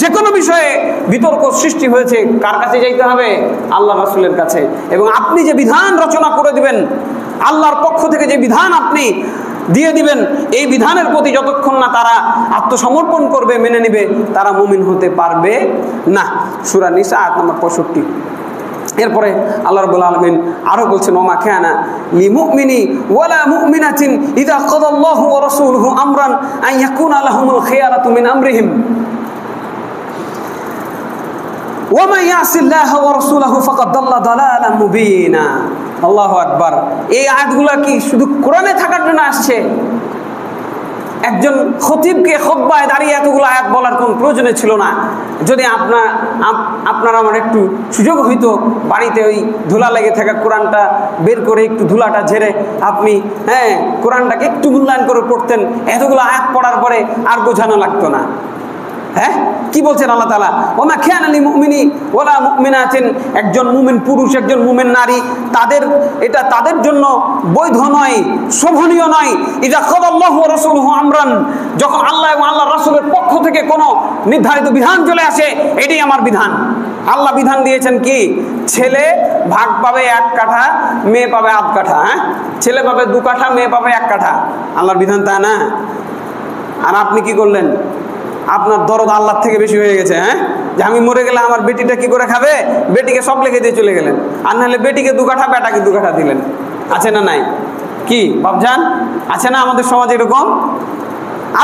যে কোনো বিষয়ে বিতর্ক সৃষ্টি হয়েছে, কার কাছে যাইতে হবে? আল্লাহ রাসূলের কাছে। এবং আপনি যে বিধান রচনা করে দিবেন, আল্লাহর পক্ষ থেকে যে বিধান আপনি দিয়ে দিবেন, এই বিধানের প্রতি যতক্ষণ না তারা আত্মসমর্পণ করবে, মেনে নেবে, তারা মুমিন হতে পারবে না। সূরা নিসা আয়াত নম্বর 65। এরপরে আল্লাহ রাব্বুল আলামিন আরো বলছেন, ওমা কানা লিমুমিনি ওয়ালা মুমিনাতিন ইযা কাদাল্লাহু ওয়া রাসূলুহু আমরান আন ইয়াকুনা লাহুমুল খিয়ারাতু মিন আমরিহিম। ওয়া মান ইয়াসিল্লাহা ওয়া রাসূলাহু ফাকাদ দাল্লা দালালান মুবিনা। আল্লাহু আকবার। এই আয়াতগুলো কি শুধু কোরআনে থাকার জন্য আসছে? একজন খতিবকে খুতবায় দাঁড়িয়ে এতগুলো আয়াত বলার কোনো প্রয়োজন ছিল না। যদি আপনার আমার একটু সুযোগ হইতো, বাড়িতে ওই ধুলা লেগে থাকা কোরআনটা বের করে একটু ধুলাটা ঝেড়ে আপনি কোরআনটাকে একটু মূল্যায়ন করে পড়তেন, এতগুলো আয়াত পড়ার পরে আর বোঝানো লাগতো না। হ্যাঁ, কি বলছেন আল্লাহ তাআলা? ওমা খানা লিল মুমিনি ওয়ালা মুমিনাতিন, একজন মুমিন পুরুষ একজন মুমিন নারী এটা তাদের জন্য বৈধ নয়, শোভনীয় নয়। ইযা কাদাল্লাহু ওয়া রাসূলুহু আমরান, যখন আল্লাহ এবং আল্লাহর রাসূলের পক্ষ থেকে কোনো নির্ধারিত বিধান চলে আসে, এটাই আমার বিধান। আল্লাহ বিধান দিয়েছেন কি? ছেলে ভাগ পাবে 1 কাঠা, মেয়ে পাবে 1/2 কাঠা। ছেলে পাবে 2 কাঠা, মেয়ে পাবে 1 কাঠা। আল্লাহর বিধান তা না? আর আপনি কি করলেন? আপনার দরদ আল্লাহর থেকে বেশি হয়ে গেছে। যে আমি মরে গেলে আমার বেটিটা কি করে খাবে? বেটিকে সব লেগে দিয়ে চলে গেলেন। আর নাহলে বেটিকে 2 কাঠা, বেটাকে 2 কাঠা দিলেন। আছে না নাই? কি বাপজান, আছে না আমাদের সমাজে এরকম?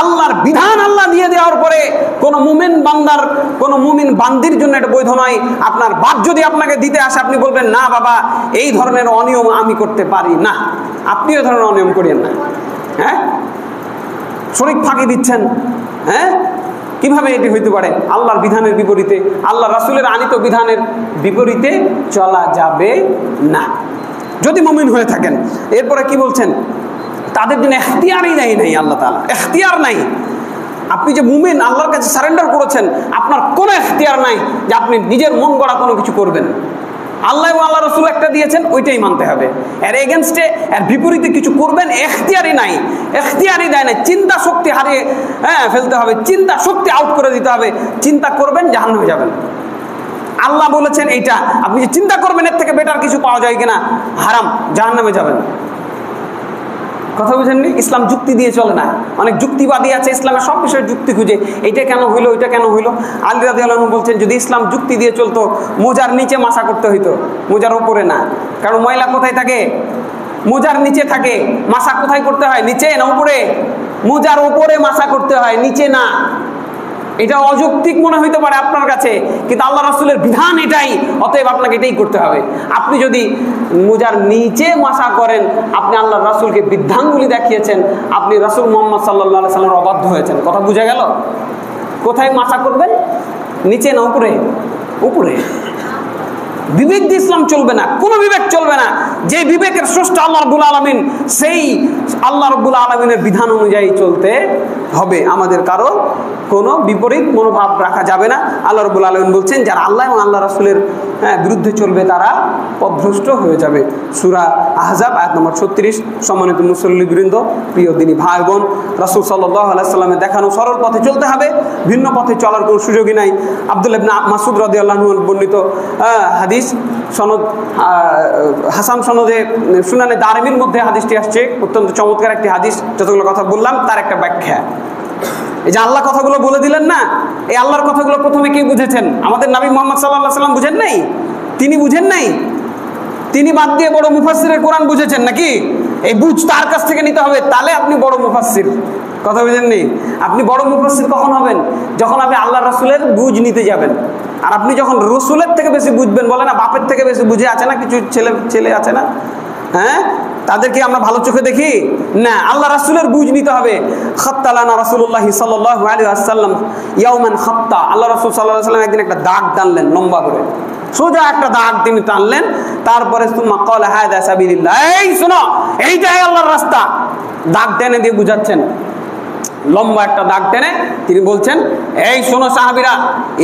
আল্লাহর বিধান আল্লাহ দিয়ে দেওয়ার পরে কোনো মুমিন বান্দার, কোনো মুমিন বান্দির জন্য এটা বৈধ নয়। আপনার বাপ যদি আপনাকে দিতে আসে, আপনি বলবেন না বাবা, এই ধরনের অনিয়ম আমি করতে পারি না। আপনি এই ধরনের অনিয়ম করেন না। শরীক ফাঁকি দিচ্ছেন। কিভাবে এটি হইতে পারে? আল্লাহর বিধানের বিপরীতে, আল্লাহ রাসূলের আনিত বিধানের বিপরীতে চলা যাবে না যদি মুমিন হয়ে থাকেন। এরপরে কি বলছেন? তাদের জন্য এখতিয়ারই নাই আল্লাহ তাআলা, এখতিয়ার নাই। আপনি যে মুমিন, আল্লাহর কাছে সারেন্ডার করেছেন, আপনার কোনো এখতিয়ার নাই যে আপনি নিজের মন গড়া কোনো কিছু করবেন। আল্লাহ এবং আল্লাহ রাসূল একটা দিয়েছেন, ওইটাই মানতে হবে। এর এগেনস্টে, এর বিপরীতে কিছু করবেন, এখতিয়ারই নাই, এখতিয়ারই দেয় না। চিন্তা শক্তি হারিয়ে ফেলতে হবে, চিন্তা শক্তি আউট করে দিতে হবে। চিন্তা করবেন, জাহান্নামে যাবেন। আল্লাহ বলেছেন এইটা, আপনি যে চিন্তা করবেন এর থেকে বেটার কিছু পাওয়া যায় কিনা, হারাম, জাহান্নামে যাবেন। কথা বুঝেননি? ইসলাম যুক্তি দিয়ে চলে না। অনেক যুক্তিবাদী আছে, ইসলামের সব বিষয়ে যুক্তি খুঁজে, এইটা কেন হইলো, ওইটা কেন হইলো। আলী রাদিয়াল্লাহু আনহু বলছেন, যদি ইসলাম যুক্তি দিয়ে চলতো, মোজার নিচে মাসা করতে হইতো, মোজার উপরে না। কারণ ময়লা কোথায় থাকে? মোজার নিচে থাকে। মাসা কোথায় করতে হয়? নিচে না উপরে? মোজার উপরে মাসা করতে হয়, নিচে না। এটা অযৌক্তিক মনে হইতে পারে আপনার কাছে, কিন্তু আল্লাহ রাসূলের বিধান এটাই, অতএব আপনাকে এটাই করতে হবে। আপনি যদি মোজার নিচে মাসা করেন, আপনি আল্লাহর রাসূলকে বৃদ্ধাঙ্গুলি দেখিয়েছেন, আপনি রাসূল মুহাম্মদ সাল্লাল্লাহু আলাইহি সাল্লামের অবাধ্য হয়েছেন। কথা বুঝা গেল? কোথায় মাসা করবেন? নিচে না উপরে? উপরে। বিবেক দিয়ে ইসলাম চলবে না, কোনো বিবেক চলবে না। যে বিবেকের স্রষ্টা আল্লাহ রাব্বুল আলামিন, সেই আল্লাহ রাব্বুল আলামিনের বিধান অনুযায়ী চলতে হবে। আমাদের কারো কোনো বিপরীত মনোভাব রাখা যাবে না। আল্লাহ রাব্বুল আলামিন বলছেন, যারা আল্লাহ এবং আল্লাহ রাসূলের বিরুদ্ধে চলবে তারা পথভ্রষ্ট হয়ে যাবে। সূরা আহজাব আয়াত নম্বর 36। সম্মানিত মুসল্লিবৃন্দ, প্রিয় দিনী ভাই বোন, রাসূল সাল্লাল্লাহু আলাইহি সাল্লামের দেখানো সরল পথে চলতে হবে, ভিন্ন পথে চলার কোনো সুযোগই নাই। আব্দুল্লাহ ইবনে মাসউদ রাদিয়াল্লাহু আনহু বর্ণিত হাদিস, সনদ হাসান সনদে সুনানে দারমির মধ্যে হাদিসটি আসছে। অত্যন্ত চমৎকার একটি হাদিস। যতগুলো কথা বললাম তার একটা ব্যাখ্যা। এই যে আল্লাহ কথাগুলো বলে দিলেন না, এই আল্লাহর কথাগুলো প্রথমে কে বুঝেছেন? আমাদের নবী মুহাম্মদ সাল্লাল্লাহু আলাইহি সাল্লাম বুঝেন নাই? তিনি বুঝেন নাই? তিনি বাদ দিয়ে বড় মুফাসসিরের কোরআন বুঝেছেন নাকি? এই বুঝ তার কাছ থেকে নিতে হবে, তাহলে আপনি বড় মুফাসসির। কথা বুঝেননি? আপনি বড় মুফাসসির কখন হবেন? যখন আপনি আল্লাহ রাসূলের বুঝ নিতে যাবেন। আর আপনি যখন রাসূলের থেকে বেশি বুঝবেন, বলে না বাপের থেকে বেশি বুঝে, আছে না কিছু ছেলে আছে না, তাদেরকে আমরা ভালো চোখে দেখি না। আল্লাহ রাসূলের বুঝ নিতে হবে। খাত্তালানা রাসূলুল্লাহ সাল্লাল্লাহু আলাইহি ওয়াসাল্লাম ইয়াউমান খাত্তা, আল্লাহ রাসূল সাল্লাল্লাহু আলাইহি ওয়াসাল্লাম একদিন একটা দাগ টানলেন, লম্বা করে সোজা একটা দাগ তিনি টানলেন। তারপরে সুম্মা ক্বালা হাযা সাবিলিল্লাহ, এই শোনো, এইটাই আল্লাহর রাস্তা। দাগ টেনে দিয়ে বুঝাচ্ছেন, লম্বা একটা দাগ টেনে তিনি বলছেন, এই শোনো সাহাবীরা,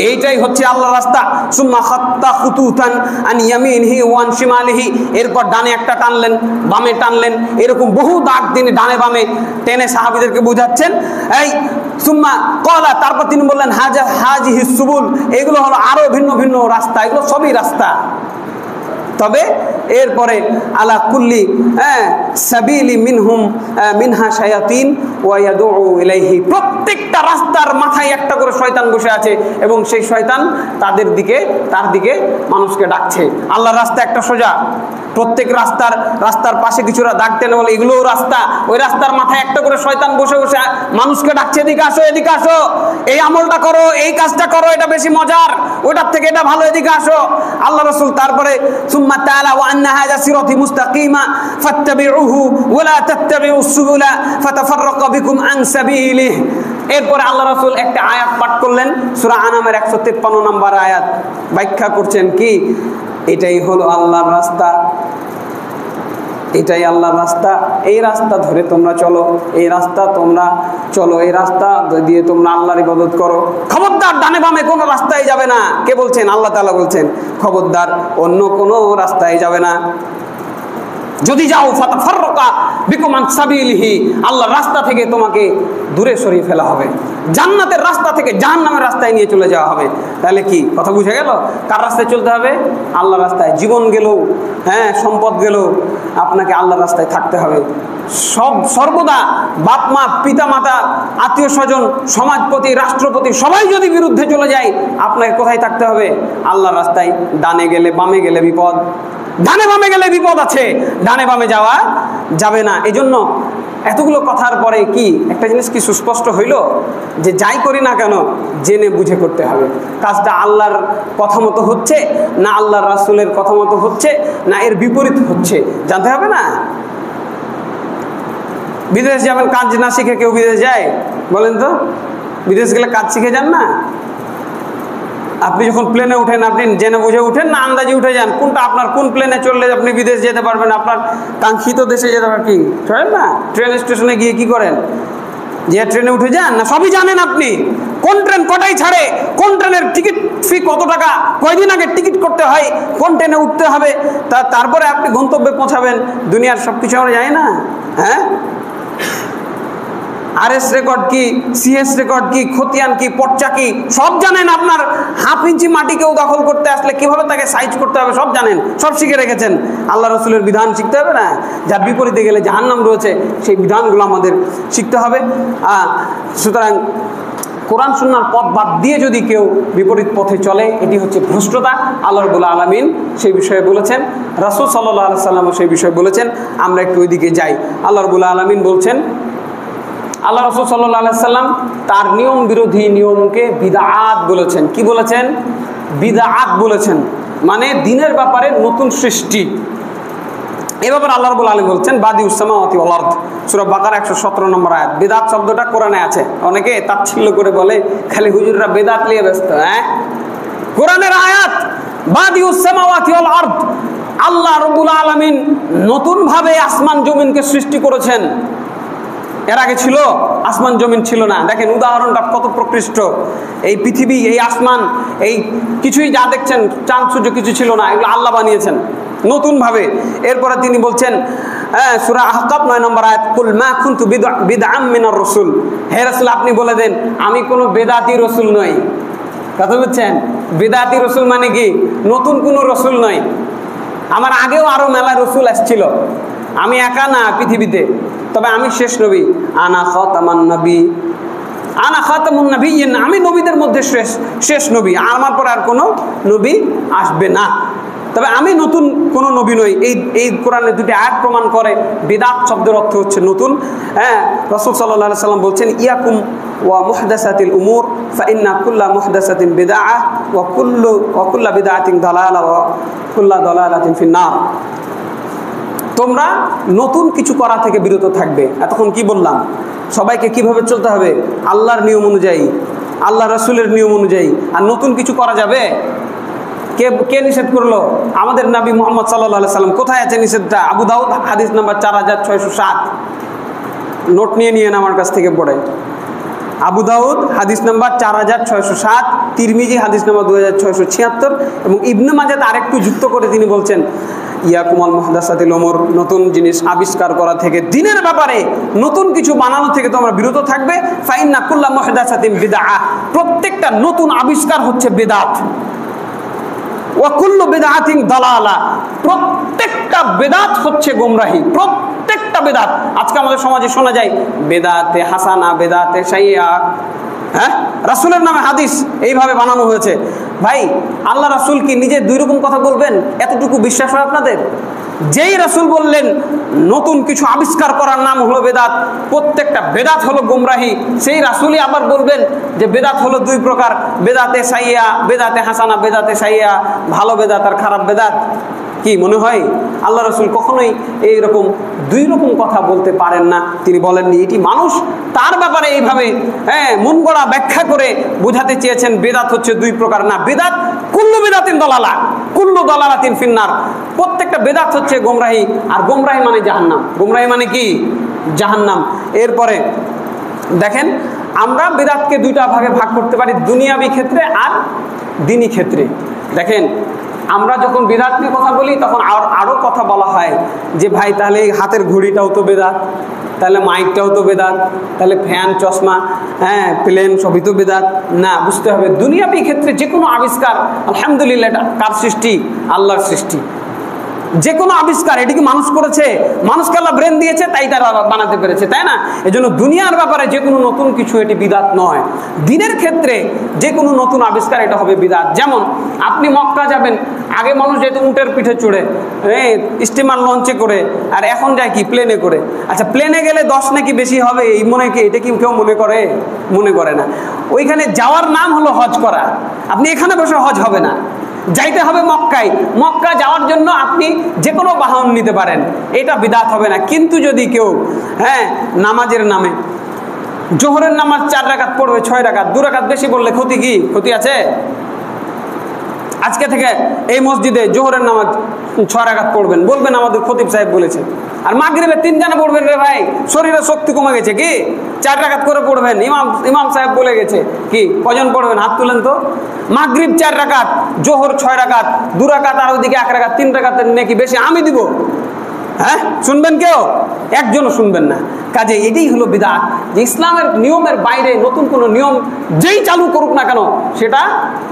এইটাই হচ্ছে আল্লাহর রাস্তা। সুম্মা খাত্তা খুতুতান আন ইয়ামিনিহি ওয়া আন শিমালিহি, এরপর ডানে একটা টানলেন, বামে টানলেন, এরকম বহু দাগ তিনি ডানে বামে টেনে সাহাবীদেরকে বুঝাচ্ছেন। এই সুম্মা ক্বালা, তারপর তিনি বললেন, হাজিহিস সুবুল, এগুলো হলো আরো ভিন্ন ভিন্ন রাস্তা, এগুলো সবই রাস্তা। তবে এরপরে আলা কুল্লি সাবিলি মিনহা শায়াতিন ওয়া ইয়াদউ ইলাইহি, প্রত্যেকটা রাস্তার মাথায় একটা করে শয়তান বসে আছে এবং সেই শয়তান তার দিকে মানুষকে ডাকছে। আল্লাহর রাস্তা একটা সোজা, প্রত্যেক রাস্তার পাশে কিছুরা দাগ টেনে বলে এগুলোও রাস্তা, ওই রাস্তার মাথায় একটা করে শয়তান বসে বসে মানুষকে ডাকছে, এদিকে আসো, এদিকে আসো, এই আমলটা করো, এই কাজটা করো, এটা বেশি মজার, ওটার থেকে এটা ভালো, এদিকে আসো। আল্লাহ রাসূল তারপরে সুম্মা তাআলা ওয়া আন্না হাযা সিরাতি মুস্তাকিমা ফাত্তাবিউহু ওয়া লা তাত্তাবিউস সুবুলা ফাতাফাররাকা বিকুম আন সাবিলিহি। এরপরে আল্লাহ রাসূল একটা আয়াত পাঠ করলেন, সূরা আনামের 153 নম্বর আয়াত, ব্যাখ্যা করছেন কি, এটাই হলো আল্লাহর রাস্তা, এটাই আল্লাহর রাস্তা, এই রাস্তা ধরে তোমরা চলো, এই রাস্তা তোমরা চলো, এই রাস্তা দিয়ে তোমরা আল্লাহর ইবাদত করো। খবরদার ডানে বামে কোনো রাস্তায় যাবে না। কে বলছেন? আল্লাহ তাআলা বলছেন খবরদার অন্য কোনো রাস্তায় যাবে না। যদি যাও ফাতাফাররাকা বিকুম আন সাবিলিহি, আল্লাহর রাস্তা থেকে তোমাকে দূরে সরিয়ে ফেলা হবে, জান্নাতের রাস্তা থেকে জাহান্নামের রাস্তায় নিয়ে চলে যাওয়া হবে। তাহলে কি কথা বুঝে গেল? কার রাস্তায় চলতে হবে? আল্লাহর রাস্তায়। জীবন গেল, সম্পদ গেল, আপনাকে আল্লাহর রাস্তায় থাকতে হবে। সর্বদা বাপ মা, পিতা মাতা, আত্মীয় স্বজন, সমাজপতি, রাষ্ট্রপতি সবাই যদি বিরুদ্ধে চলে যায়, আপনাকে কোথায় থাকতে হবে? আল্লাহর রাস্তায়। ডানে গেলে বামে গেলে বিপদ, ডানে বামে গেলে বিপদ আছে, ডানে বামে যাওয়া যাবে না। এজন্য এতগুলো কথার পরে কি একটা জিনিস কি সুস্পষ্ট হইল, যে যাই করি না কেন জেনে বুঝে করতে হবে। কাজটা আল্লাহর কথা মতো হচ্ছে না আল্লাহর রাসূলের কথা মতো হচ্ছে না এর বিপরীত হচ্ছে, জানতে হবে না। বিদেশ যাবেন, কাজ না শিখে কেউ বিদেশ যায়? বলেন তো, বিদেশ গেলে কাজ শিখে যান না? আপনি যখন প্লেনে উঠেন, আপনি জেনে বুঝে উঠেন না আন্দাজে উঠে যান? কোনটা আপনার, কোন প্লেনে চললে আপনি বিদেশ যেতে পারবেন, আপনার কাঙ্ক্ষিত দেশে যেতে পারবেন? কি চলেন না ট্রেন স্টেশনে গিয়ে কি করেন? যে ট্রেনে উঠে যান না? সবই জানেন আপনি, কোন ট্রেন কটাই ছাড়ে, কোন ট্রেনের টিকিট ফি কত টাকা, কয়দিন আগে টিকিট করতে হয়, কোন ট্রেনে উঠতে হবে, তারপরে আপনি গন্তব্যে পৌঁছাবেন। দুনিয়ার সব কিছু আমরা জানি না? RS রেকর্ড কি, CS রেকর্ড কি, খতিয়ান কি, পর্চা কি, সব জানেন। আপনার হাফ ইঞ্চি মাটি কেউ দখল করতে আসলে কিভাবে তাকে সাইজ করতে হবে সব জানেন, সব শিখে রেখেছেন। আল্লাহ রাসূলের বিধান শিখতে হবে না? যার বিপরীতে গেলে জাহান্নাম রয়েছে, সেই বিধানগুলো আমাদের শিখতে হবে। সুতরাং কোরআন সুন্নাহর পথ বাদ দিয়ে যদি কেউ বিপরীত পথে চলে, এটি হচ্ছে ভ্রষ্টতা। আল্লাহ রাব্বুল আলামিন সেই বিষয়ে বলেছেন, রাসূল সাল্লাল্লাহু আলাইহি ওয়াসাল্লাম সেই বিষয়ে বলেছেন। আমরা একটু ওইদিকে যাই। আল্লাহ রাব্বুল আলামিন বলছেন, আল্লাহ রাসূল সাল্লাল্লাহু আলাইহি সাল্লাম তার নিয়ম বিরোধী নিয়মকে বিদআত বলেছেন। কি বলেছেন? বিদআত বলেছেন, মানে দিনের ব্যাপারে নতুন সৃষ্টি। এই ব্যাপারে আল্লাহ রাব্বুল আলামিন বলছেন বাদিউস সামাওয়াতি ওয়াল আরদ, সূরা বাকারা 117 নম্বর আয়াত। বিদআত শব্দটা কোরআনে আছে। অনেকে তাচ্ছিল্য করে বলে খালি হুজুররা বিদআত নিয়ে ব্যস্ত। কোরআনের আয়াত, বাদিউস সামাওয়াতি ওয়াল আরদ, আল্লাহ রাব্বুল আলামিন নতুন ভাবে আসমান জমিনকে সৃষ্টি করেছেন। এর আগে ছিল আসমান জমিন ছিল না। দেখেন উদাহরণটা কত প্রকৃষ্ট। এই পৃথিবী, এই আসমান, এই কিছুই যা দেখছেন, চাঁদ সূর্য কিছু ছিল না, এগুলো আল্লাহ বানিয়েছেন নতুন ভাবে। এরপরে তিনি বলছেন সূরা আহকাফ 9 নম্বর আয়াত, কুল মা কুনতু বিদআম মিনার রাসূল, হে রাসূল আপনি বলে দেন আমি কোনো বেদাতি রাসূল নই। কথা বুঝছেন? বেদাতি রাসূল মানে কি? নতুন কোনো রাসূল নয়। আমার আগেও আরো মেলা রাসূল আসছিল, আমি একা না পৃথিবীতে, তবে আমি শেষ নবী। আনা খাতামান নবী, আনা খাতামুন নবিয়্যিন, আমি নবীদের মধ্যে শেষ নবী, আমার পর আর কোনো নবী আসবে না, তবে আমি নতুন কোনো নবী নই। এই কোরআনের দুটি আয়াত প্রমাণ করে বিদআত শব্দের অর্থ হচ্ছে নতুন। রাসূল সাল্লাল্লাহু আলাইহি সাল্লাম বলছেন ইয়াকুম ওয়া মুহদাসাতিল উমুর ফাইন্না কুল্লা মুহদাসাতিন বিদআহ ওয়া কুল্লা বিদআতিন দালালা ওয়া কুল্লা দালালাতিন ফিন্নার। তোমরা নতুন কিছু করা থেকে বিরত থাকবে। এতক্ষণ কি বললাম? সবাইকে কিভাবে চলতে হবে? আল্লাহর নিয়ম অনুযায়ী, আল্লাহ রাসূলের নিয়ম অনুযায়ী। আর নতুন কিছু করা যাবে? কে নিষেধ করলো? আমাদের নবী মুহাম্মদ সাল্লাল্লাহু আলাইহি সাল্লাম। কোথায় আছে নিষেধটা? আবু দাউদ হাদিস নাম্বার 4607, নোট নিয়ে নিয়েন আমার কাছ থেকে পড়ে। আবু দাউদ হাদিস নাম্বার 4607, তিরমিজি হাদিস নাম্বার 2676 এবং ইবনে মাজাহ আরেকটু যুক্ত করে তিনি বলছেন ইয়াকুমাল মুহদাসাতিল উমুর, নতুন জিনিস আবিষ্কার করা থেকে, দিনের ব্যাপারে নতুন কিছু বানানো থেকে তোমরা বিরত থাকবে। ফাইন্না কুল্লা মুহদাসাতিন বিদআহ, প্রত্যেকটা নতুন আবিষ্কার হচ্ছে বিদআত। ওয়া কুল্লু বিদআতিন দালালা, প্রত্যেকটা বেদাত হচ্ছে গোমরাহি, প্রত্যেকটা বেদাত। আজকে আমাদের সমাজে শোনা যায় বেদাতে হাসানা, বেদাতে সাইয়্যা, হ্যাঁ, রাসূলের নামে হাদিস এইভাবে বানানো হয়েছে। ভাই, আল্লাহ রাসূল কি নিজে দুই রকম কথা বলবেন? এতটুকু বিশ্বাস হয় আপনাদের? যেই রাসূল বললেন নতুন কিছু আবিষ্কার করার নাম হলো বেদাত, প্রত্যেকটা বেদাত হলো গোমরাহি, সেই রাসূলই আবার বলবেন যে বেদাত হলো দুই প্রকার, বেদাতে সাইয়্যা, বেদাতে হাসানা, বেদাতে সাইয়্যা, ভালো বেদাত আর খারাপ বেদাত। কি মনে হয় আল্লাহ রাসূল কখনোই এইরকম দুই রকম কথা বলতে পারেন না? তিনি বলেননি। এটি মানুষ তার ব্যাপারে এইভাবে মন গড়া ব্যাখ্যা করে বোঝাতে চেয়েছেন বেদাত হচ্ছে দুই প্রকার। না, বেদাত কুল্লু বিদাতিন দালালা, কুল্লু দালালাতিন ফিন্নার, প্রত্যেকটা বেদাত হচ্ছে গোমরাহি, আর গোমরাহি মানে জাহান্নাম। গোমরাহি মানে কি? জাহান্নাম। এরপরে দেখেন, আমরা বেদাতকে দুইটা ভাগে ভাগ করতে পারি, দুনিয়াবি ক্ষেত্রে আর দ্বীনি ক্ষেত্রে। দেখেন, আমরা যখন বেদাত নিয়ে কথা বলি তখন আরও কথা বলা হয় যে ভাই তাহলে এই হাতের ঘড়িটাও তো বেদাত, তাহলে মাইকটাও তো বেদাত, তাহলে ফ্যান, চশমা, প্লেন সবই তো বেদাত। না, বুঝতে হবে দুনিয়াবি ক্ষেত্রে যে কোনো আবিষ্কার, আলহামদুলিল্লাহ, এটা কার সৃষ্টি? আল্লাহর সৃষ্টি। যে কোনো আবিষ্কার, এটি কি মানুষ করেছে? মানুষকে আল্লাহ ব্রেন দিয়েছে, তাই তারা বানাতে পেরেছে, তাই না? এজন্য দুনিয়ার ব্যাপারে যে কোনো নতুন কিছু এটি বিদাত নয়। দ্বীনের ক্ষেত্রে যে কোনো নতুন আবিষ্কার এটা হবে বিদাত। যেমন আপনি মক্কা যাবেন, আগে মানুষ যেত উটের পিঠে চড়ে, স্টিমার লঞ্চে করে, আর এখন যায় কি? প্লেনে করে। আচ্ছা, প্লেনে গেলে 10 নাকি বেশি হবে, এই মনে কি? এটা কি কেউ মনে করে? মনে করে না। ওইখানে যাওয়ার নাম হলো হজ করা। আপনি এখানে বসে হজ হবে না, যাইতে হবে মক্কায়। মক্কা যাওয়ার জন্য আপনি যে কোনো বাহন নিতে পারেন, এটা বিদাত হবে না। কিন্তু যদি কেউ নামাজের নামে জোহরের নামাজ 4 রাকাত পড়বে 6 রাকাত, 2 রাকাত বেশি পড়লে ক্ষতি কি? ক্ষতি আছে? আজকে থেকে এই মসজিদে জোহরের নামাজ 6 রাকাত পড়বেন, বলবেন আমাদের খতিব সাহেব বলেছে। আর মাগরিবে 3 জানা পড়বেন, রে ভাই শরীরে শক্তি কমে গেছে, কি 4 রাকাত করে পড়বেন, ইমাম সাহেব বলে গেছে। কি কজন পড়বেন? হাত তুলেন তো। মাগরিব 4 রাকাত, জোহর 6 রাকাত, 2 রাকাত আর ওইদিকে 1 রাকাত, 3 রাকাতের নেকি বেশি আমি দিব। হ্যাঁ, শুনবেন কেউ? একজনও শুনবেন না। কাজে এটাই হলো বিদআত, যে ইসলামের নিয়মের বাইরে নতুন কোনো নিয়ম যেই চালু করুক না কেন সেটা